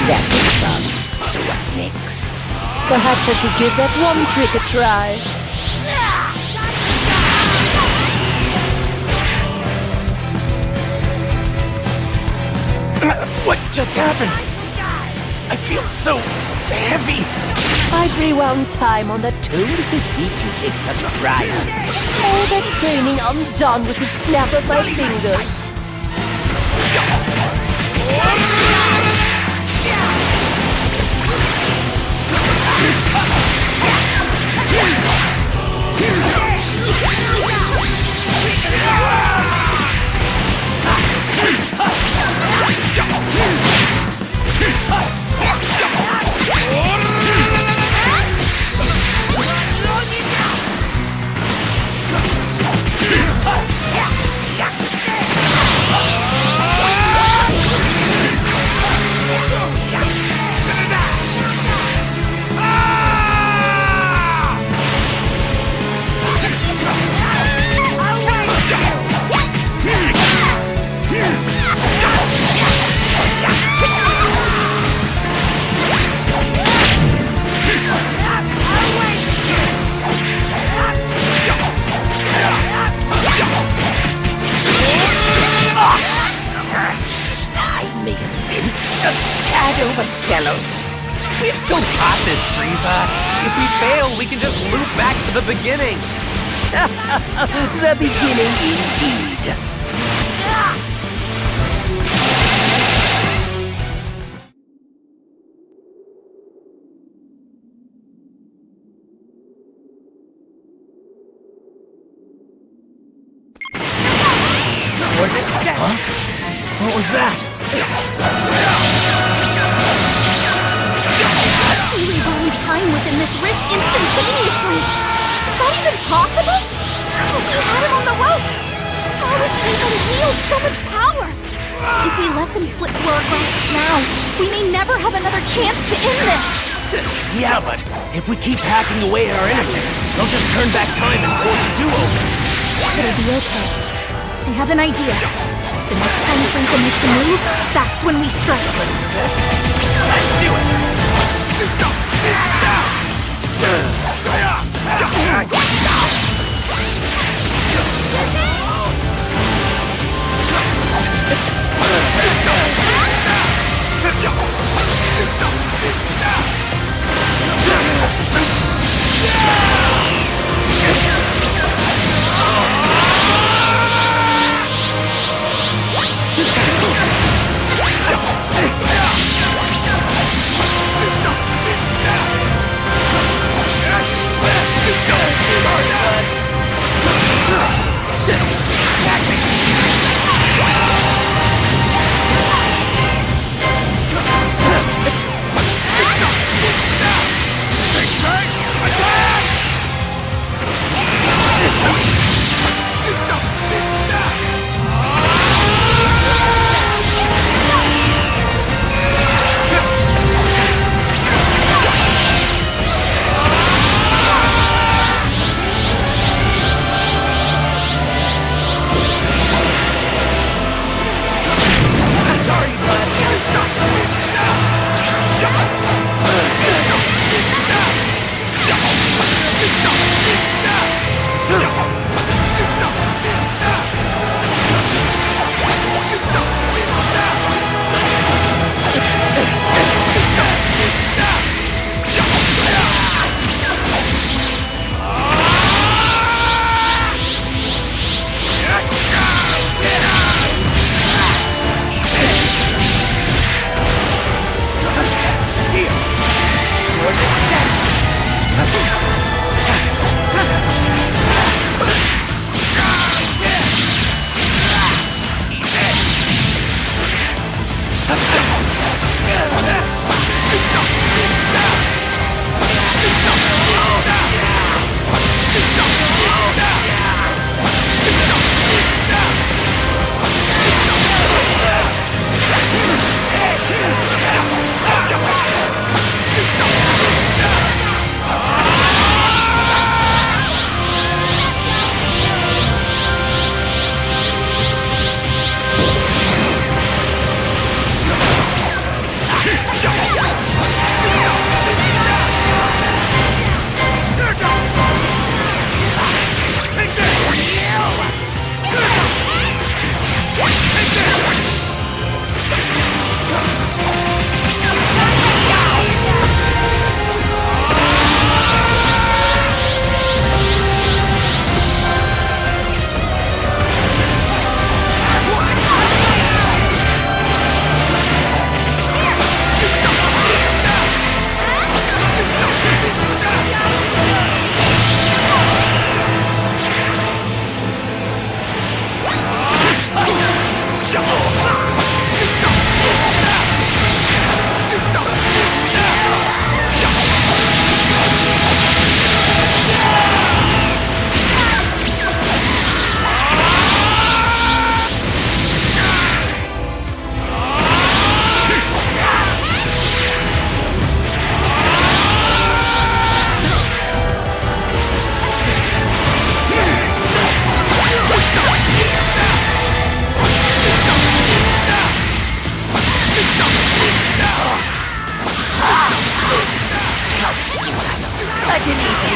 [SPEAKER 2] That was fun. So what next? Perhaps I should give that one trick a try.
[SPEAKER 1] What just happened? I feel so heavy.
[SPEAKER 2] I'd rewound time on that toned physique you take such pride in. All that training undone with the snap of my fingers.
[SPEAKER 1] We've still got this, Frieza. If we fail, we can just loop back to the beginning.
[SPEAKER 2] The beginning indeed.
[SPEAKER 1] Coordinates set. Huh? What was that?
[SPEAKER 3] He rewound time within this rift instantaneously! Is that even possible? Oh, we had him on the ropes! All this even wields so much power! If we let them slip through our grasp now, we may never have another chance to end this!
[SPEAKER 4] Yeah, but if we keep hacking away at our enemies, they'll just turn back time and force a do-over.
[SPEAKER 3] It'll be okay. I have an idea. The next time Frieza makes a move, that's when we strike.
[SPEAKER 1] Let's do it!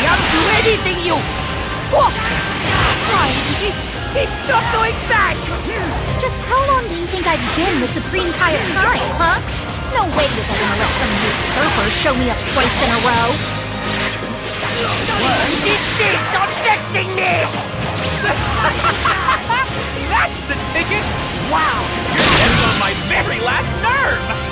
[SPEAKER 2] I'll do anything you... What? Fine, it's not going back!
[SPEAKER 3] Just how long do you think I've been the Supreme Kai of Time, huh? No way was I gonna let some usurper show me up twice in a row.
[SPEAKER 2] Words insist on vexing me!
[SPEAKER 1] That's the ticket! Wow, you're getting on my very last nerve!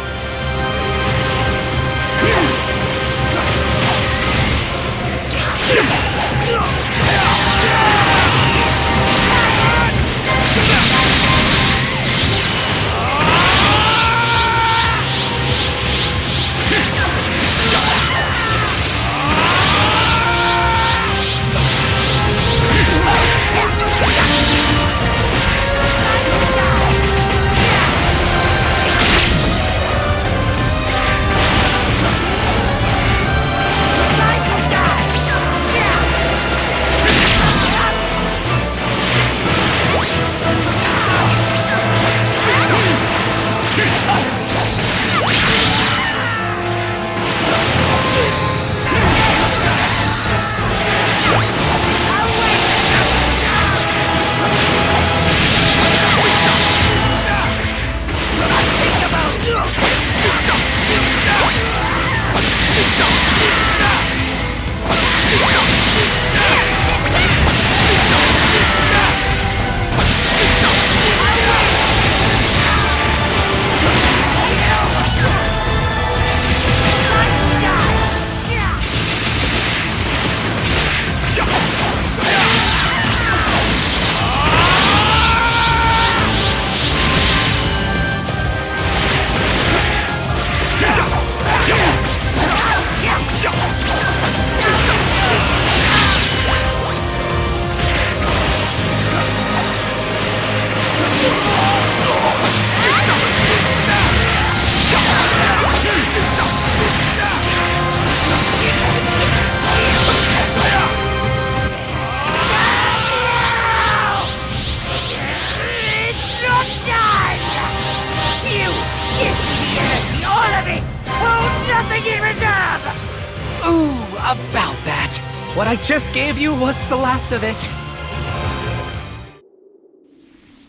[SPEAKER 1] Ooh, about that. What I just gave you was the last of it.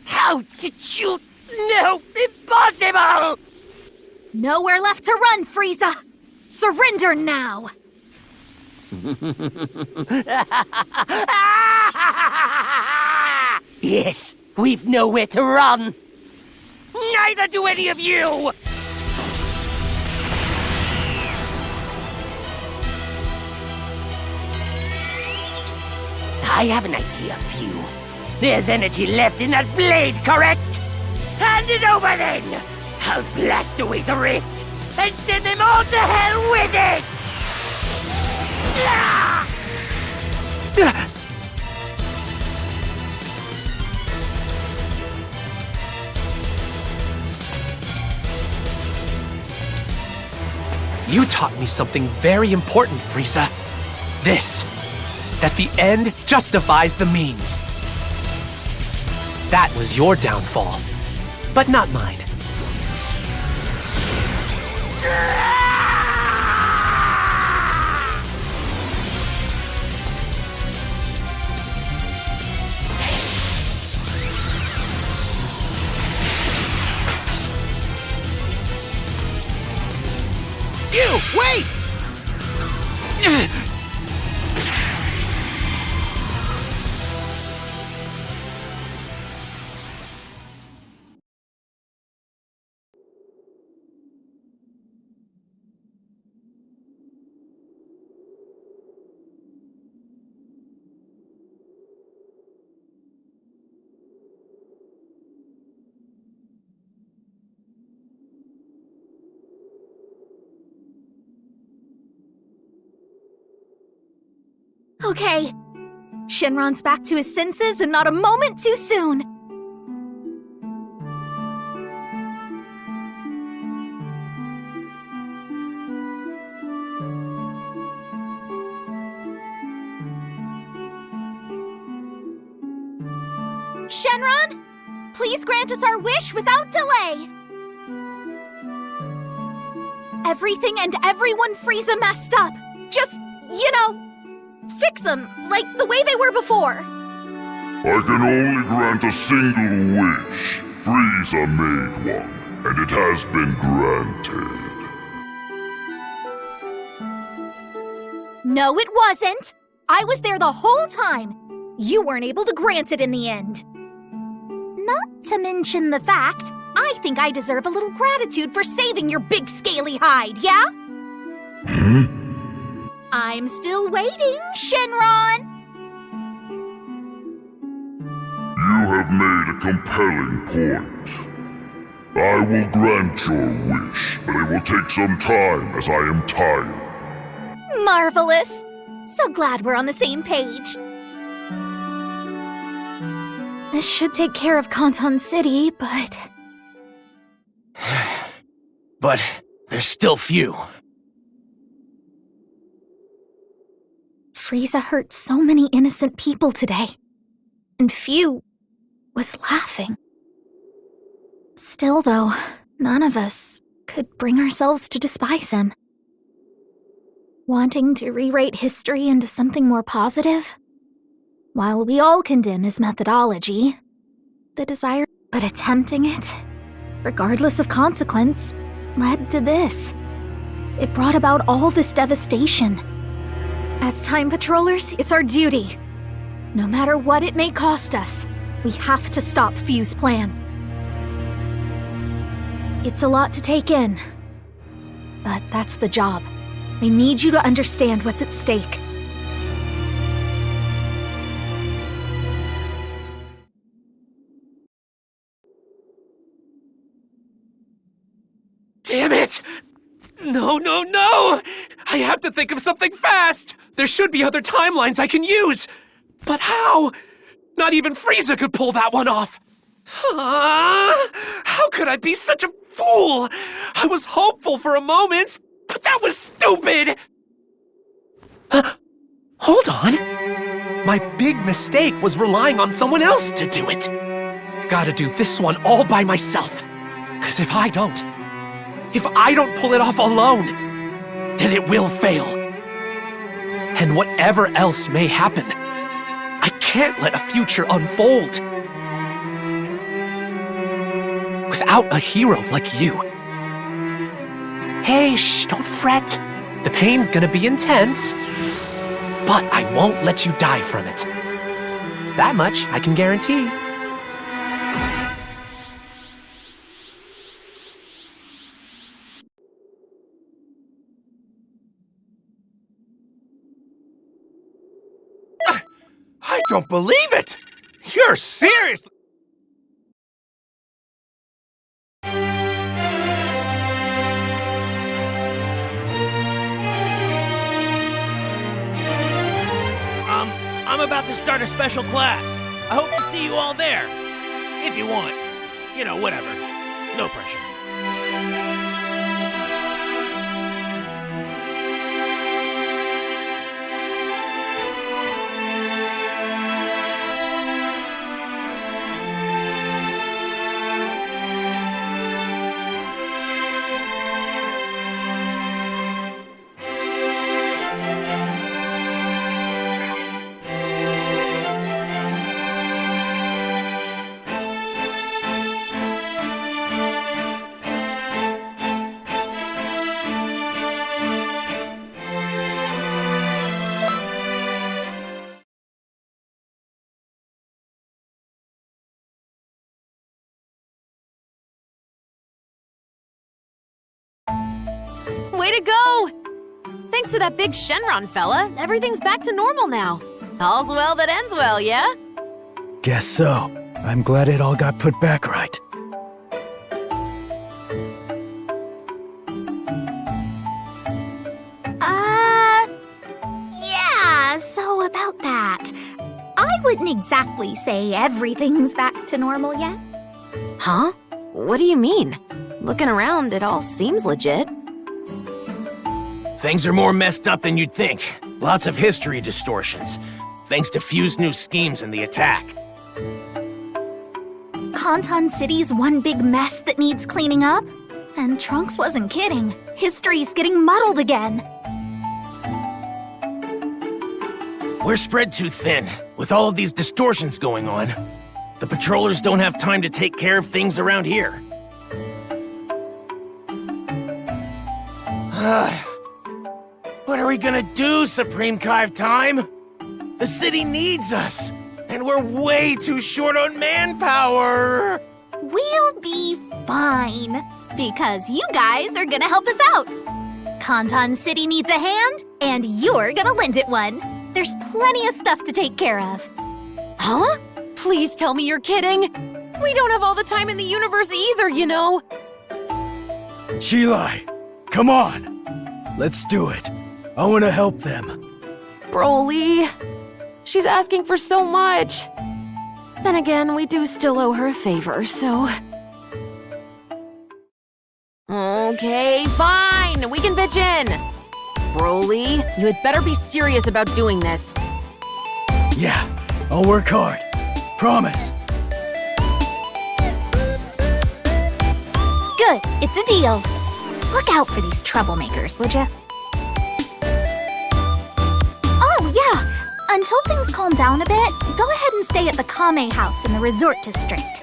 [SPEAKER 2] How did you... No, impossible!
[SPEAKER 3] Nowhere left to run, Frieza! Surrender now!
[SPEAKER 2] Yes, we've nowhere to run. Neither do any of you! I have an idea for you. There's energy left in that blade, correct? Hand it over then! I'll blast away the rift and send them all to hell with it!
[SPEAKER 1] You taught me something very important, Frieza. This. That the end justifies the means. That was your downfall, but not mine.
[SPEAKER 2] You, wait!
[SPEAKER 3] Okay. Shenron's back to his senses and not a moment too soon. Shenron, please grant us our wish without delay. Everything and everyone Frieza messed up. Just, Fix them, like the way they were before.
[SPEAKER 5] I can only grant a single wish. Frieza made one, and it has been granted.
[SPEAKER 3] No, it wasn't. I was there the whole time. You weren't able to grant it in the end. Not to mention the fact, I think I deserve a little gratitude for saving your big scaly hide, yeah? I'm still waiting, Shenron!
[SPEAKER 5] You have made a compelling point. I will grant your wish, but it will take some time as I am tired.
[SPEAKER 3] Marvelous! So glad we're on the same page. This should take care of Canton City, but...
[SPEAKER 4] But there's still few.
[SPEAKER 3] Frieza hurt so many innocent people today. And few was laughing. Still, though, none of us could bring ourselves to despise him. Wanting to rewrite history into something more positive? While we all condemn his methodology, the desire, but attempting it, regardless of consequence, led to this. It brought about all this devastation. As Time Patrollers, it's our duty. No matter what it may cost us, we have to stop Fu's plan. It's a lot to take in, but that's the job. I need you to understand what's at stake.
[SPEAKER 1] Damn it! No, no, no! I have to think of something fast! There should be other timelines I can use! But how? Not even Frieza could pull that one off! How could I be such a fool? I was hopeful for a moment, but that was stupid! Hold on. My big mistake was relying on someone else to do it. Gotta do this one all by myself. 'Cause if I don't pull it off alone, then it will fail. And whatever else may happen, I can't let a future unfold without a hero like you. Hey, shh, don't fret. The pain's gonna be intense, but I won't let you die from it. That much I can guarantee.
[SPEAKER 4] I don't believe it! You're serious! I'm about to start a special class. I hope to see you all there. If you want. You know, whatever. No pressure.
[SPEAKER 8] Way to go! Thanks to that big Shenron fella, everything's back to normal now. All's well that ends well, yeah?
[SPEAKER 4] Guess so. I'm glad it all got put back right.
[SPEAKER 3] Yeah, so about that. I wouldn't exactly say everything's back to normal yet.
[SPEAKER 8] Huh? What do you mean? Looking around, it all seems legit.
[SPEAKER 4] Things are more messed up than you'd think. Lots of history distortions. Thanks to Fu's new schemes and the attack.
[SPEAKER 3] Canton City's one big mess that needs cleaning up. And Trunks wasn't kidding. History's getting muddled again.
[SPEAKER 4] We're spread too thin, with all of these distortions going on. The patrollers don't have time to take care of things around here. What are we gonna do, Supreme Kive Time? The city needs us, and we're way too short on manpower!
[SPEAKER 3] We'll be fine, because you guys are gonna help us out. Kanton City needs a hand, and you're gonna lend it one. There's plenty of stuff to take care of.
[SPEAKER 8] Huh? Please tell me you're kidding. We don't have all the time in the universe either, you know.
[SPEAKER 4] Chilai, come on! Let's do it. I want to help them.
[SPEAKER 8] Broly, she's asking for so much. Then again, we do still owe her a favor, so... Okay, fine, we can pitch in. Broly, you had better be serious about doing this.
[SPEAKER 4] Yeah, I'll work hard. Promise.
[SPEAKER 3] Good, it's a deal. Look out for these troublemakers, would ya? Oh, yeah! Until things calm down a bit, go ahead and stay at the Kame House in the Resort District.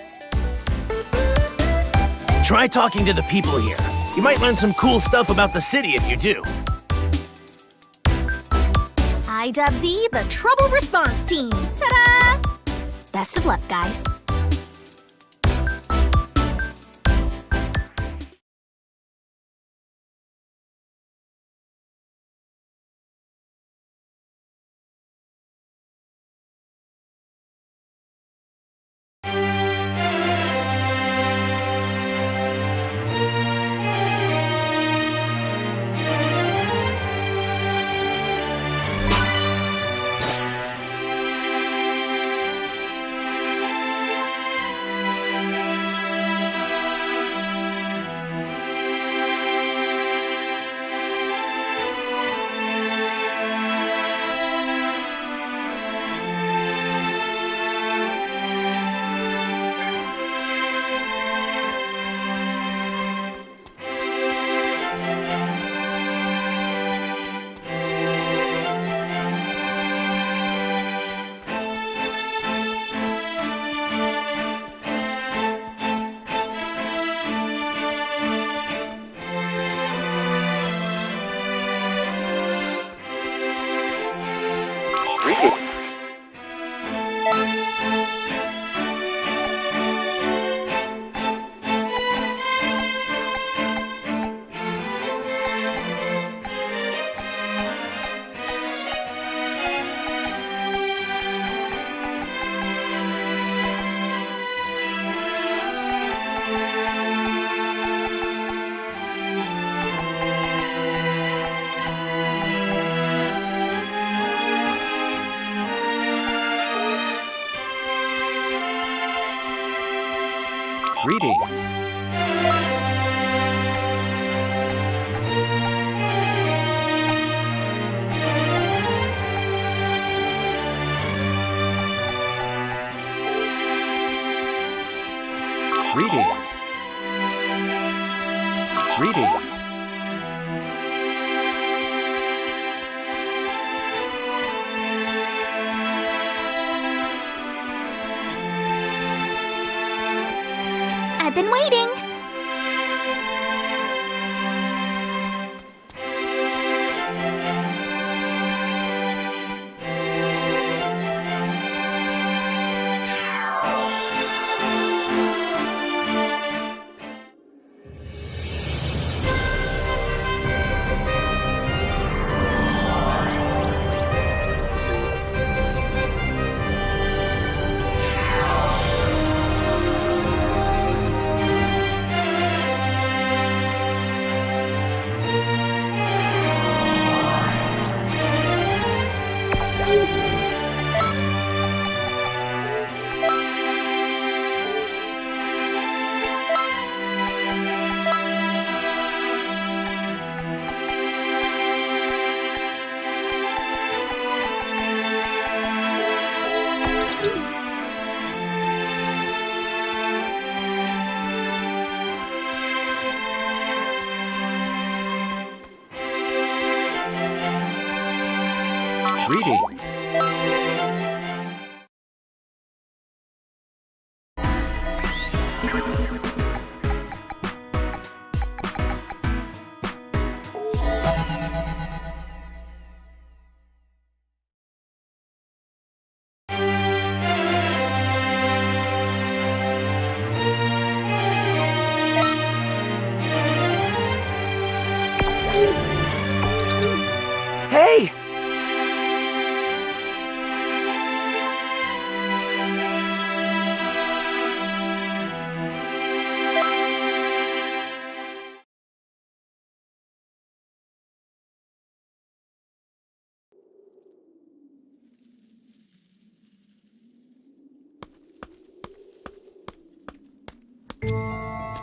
[SPEAKER 4] Try talking to the people here. You might learn some cool stuff about the city if you do.
[SPEAKER 3] I dub thee the Trouble Response Team. Ta-da! Best of luck, guys.
[SPEAKER 9] Greetings. Greetings. Greetings.
[SPEAKER 3] I've been waiting.
[SPEAKER 9] Greetings.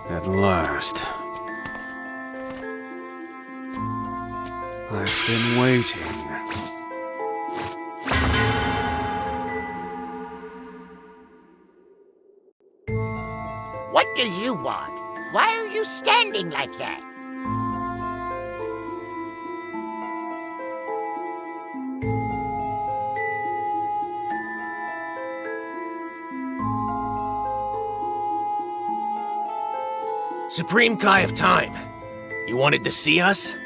[SPEAKER 10] At last. I've been waiting.
[SPEAKER 2] What do you want? Why are you standing like that?
[SPEAKER 4] Supreme Kai of Time, you wanted to see us?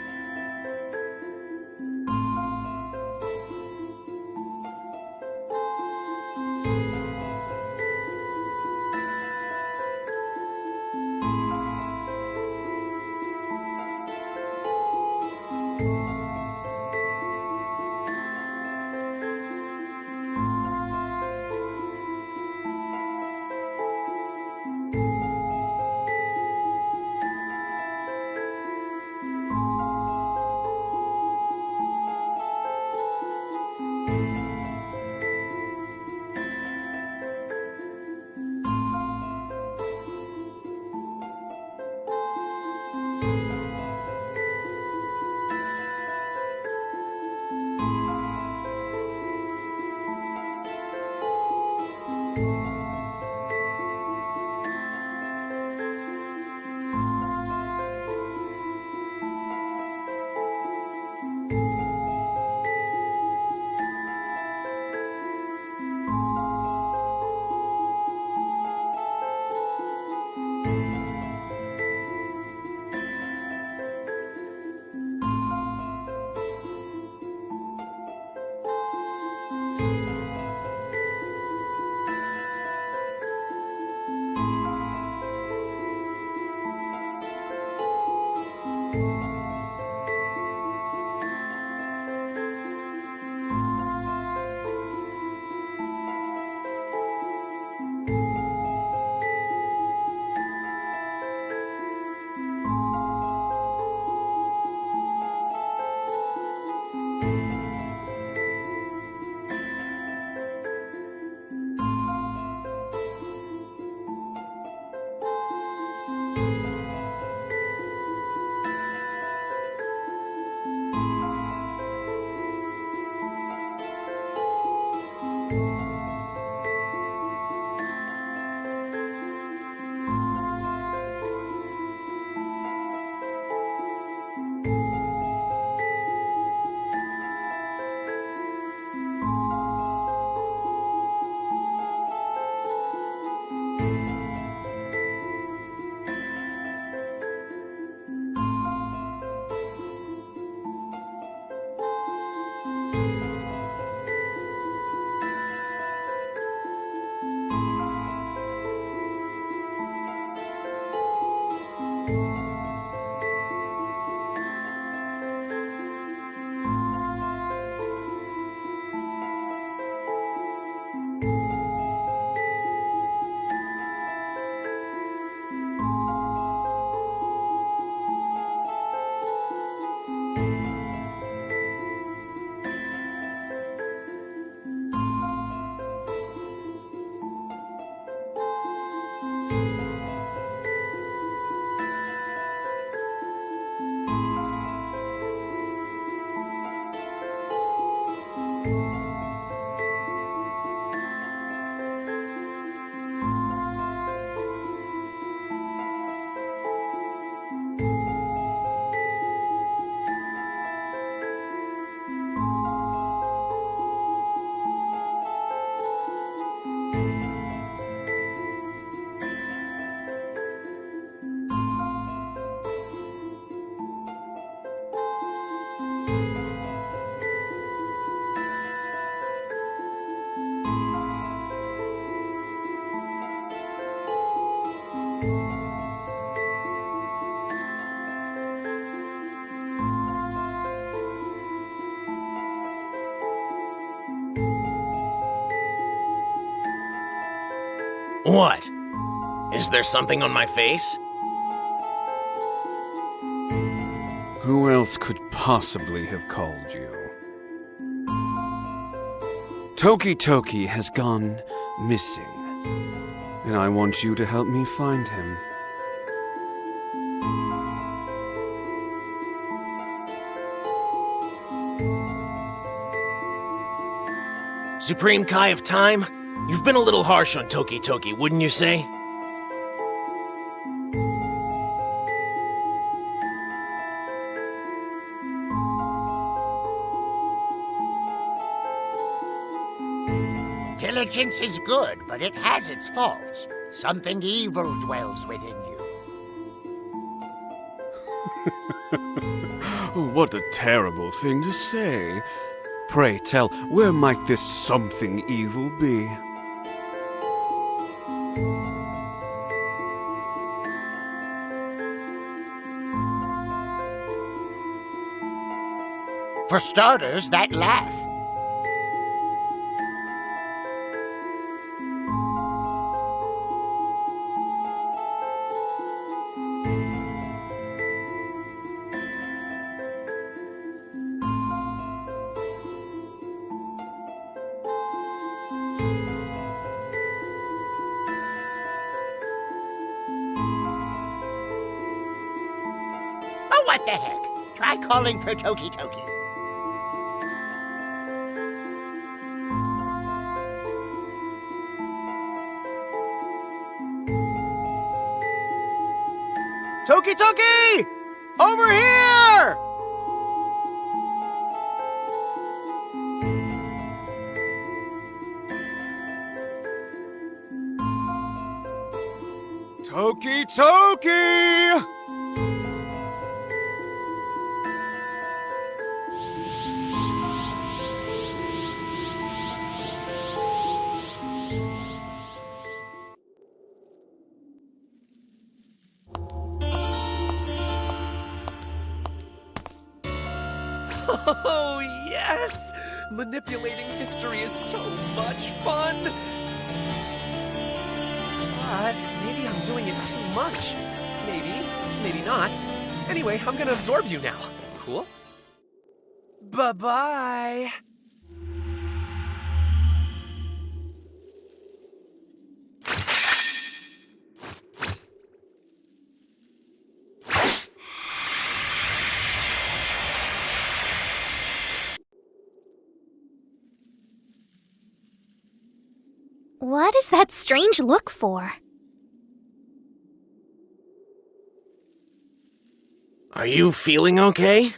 [SPEAKER 4] What? Is there something on my face?
[SPEAKER 10] Who else could possibly have called you? Toki Toki has gone missing, and I want you to help me find him.
[SPEAKER 4] Supreme Kai of Time, you've been a little harsh on Toki Toki, wouldn't you say?
[SPEAKER 11] Diligence is good, but it has its faults. Something evil dwells within you.
[SPEAKER 10] What a terrible thing to say. Pray tell, where might this something evil be?
[SPEAKER 11] For starters, that laugh. Oh, what the heck? Try calling for Toki Toki.
[SPEAKER 4] Toki Toki! Over here!
[SPEAKER 10] Toki Toki!
[SPEAKER 1] Oh, yes! Manipulating history is so much fun! But maybe I'm doing it too much. Maybe not. Anyway, I'm gonna absorb you now. Cool? Bye-bye!
[SPEAKER 3] What is that strange look for?
[SPEAKER 4] Are you feeling okay?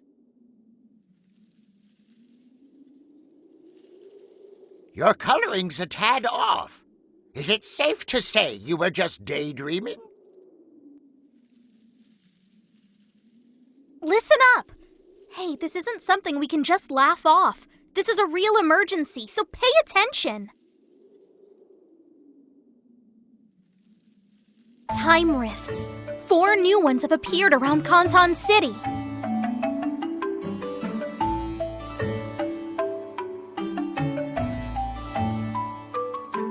[SPEAKER 11] Your coloring's a tad off. Is it safe to say you were just daydreaming?
[SPEAKER 3] Listen up! Hey, this isn't something we can just laugh off. This is a real emergency, so pay attention! Time rifts. 4 new ones have appeared around Kanton City.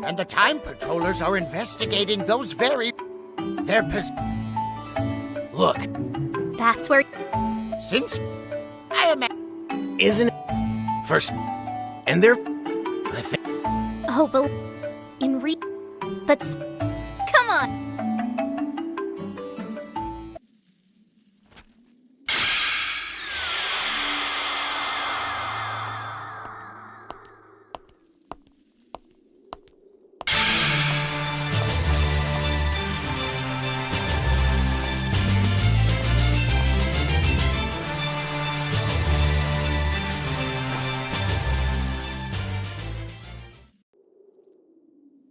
[SPEAKER 11] And the Time Patrollers are investigating those very...
[SPEAKER 4] Look,
[SPEAKER 3] That's where...
[SPEAKER 11] Since I am...
[SPEAKER 4] isn't it? First, and they're... I think...
[SPEAKER 3] Oh, well... But... Come on!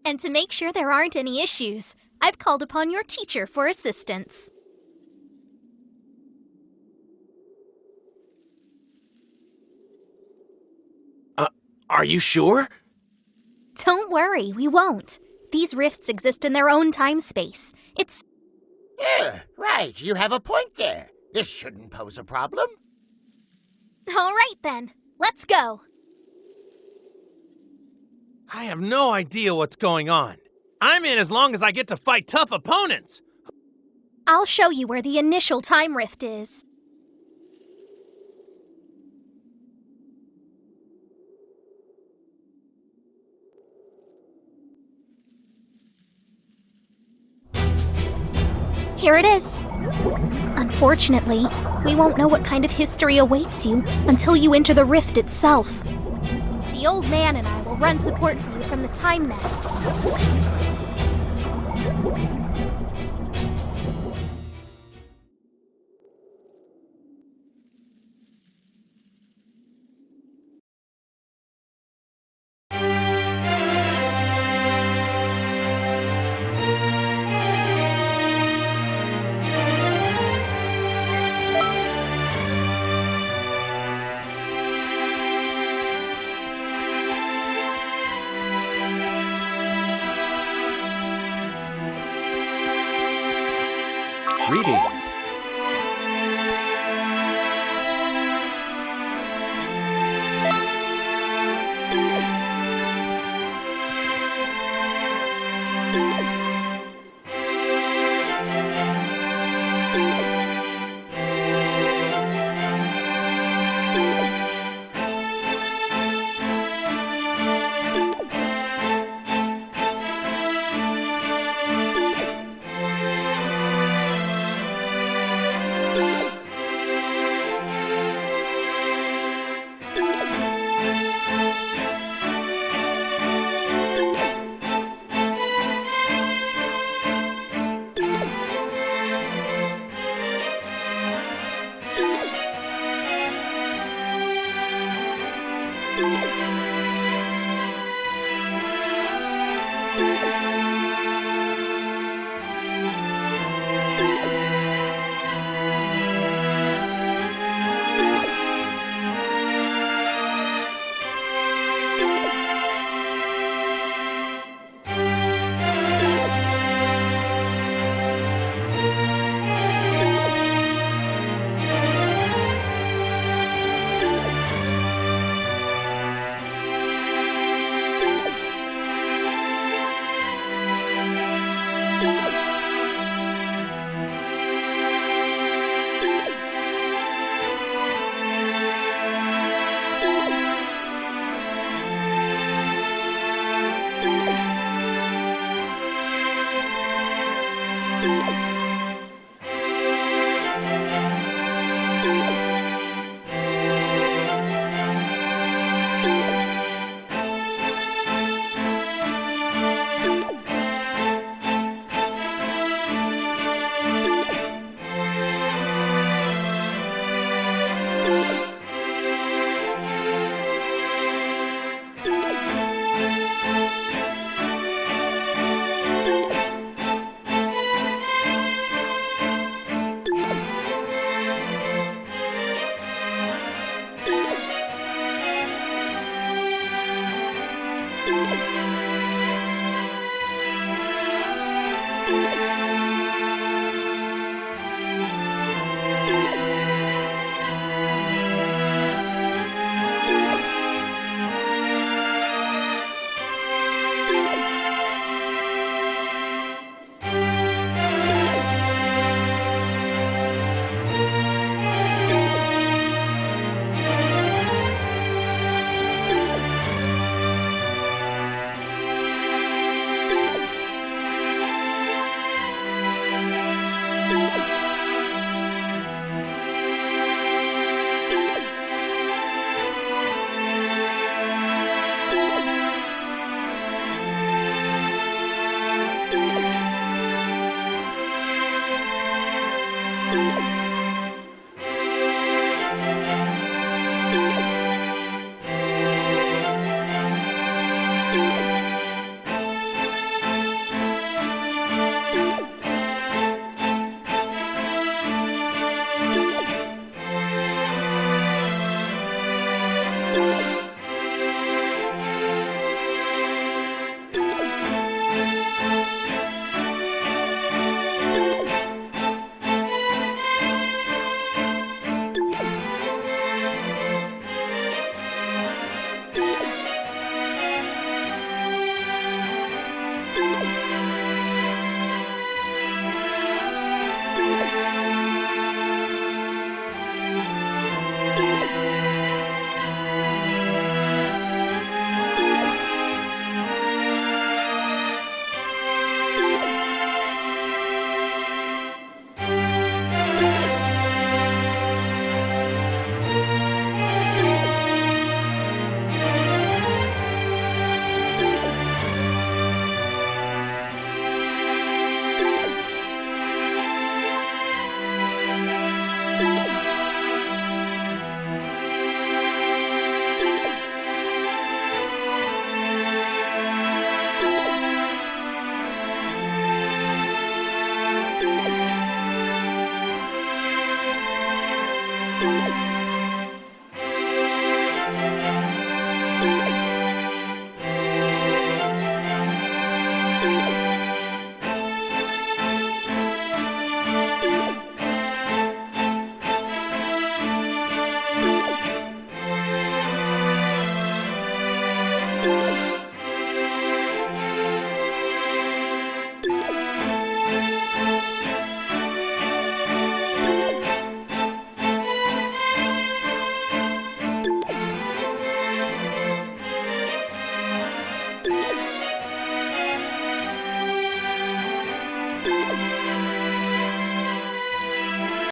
[SPEAKER 3] And to make sure there aren't any issues, I've called upon your teacher for assistance.
[SPEAKER 4] Are you sure?
[SPEAKER 3] Don't worry, we won't. These rifts exist in their own time-space. It's...
[SPEAKER 11] Yeah, right, you have a point there. This shouldn't pose a problem.
[SPEAKER 3] All right then, let's go.
[SPEAKER 12] I have no idea what's going on. I'm in as long as I get to fight tough opponents.
[SPEAKER 3] I'll show you where the initial time rift is. Here it is. Unfortunately, we won't know what kind of history awaits you until you enter the rift itself. The old man and I will run support for you from the Time Nest.
[SPEAKER 9] Greetings.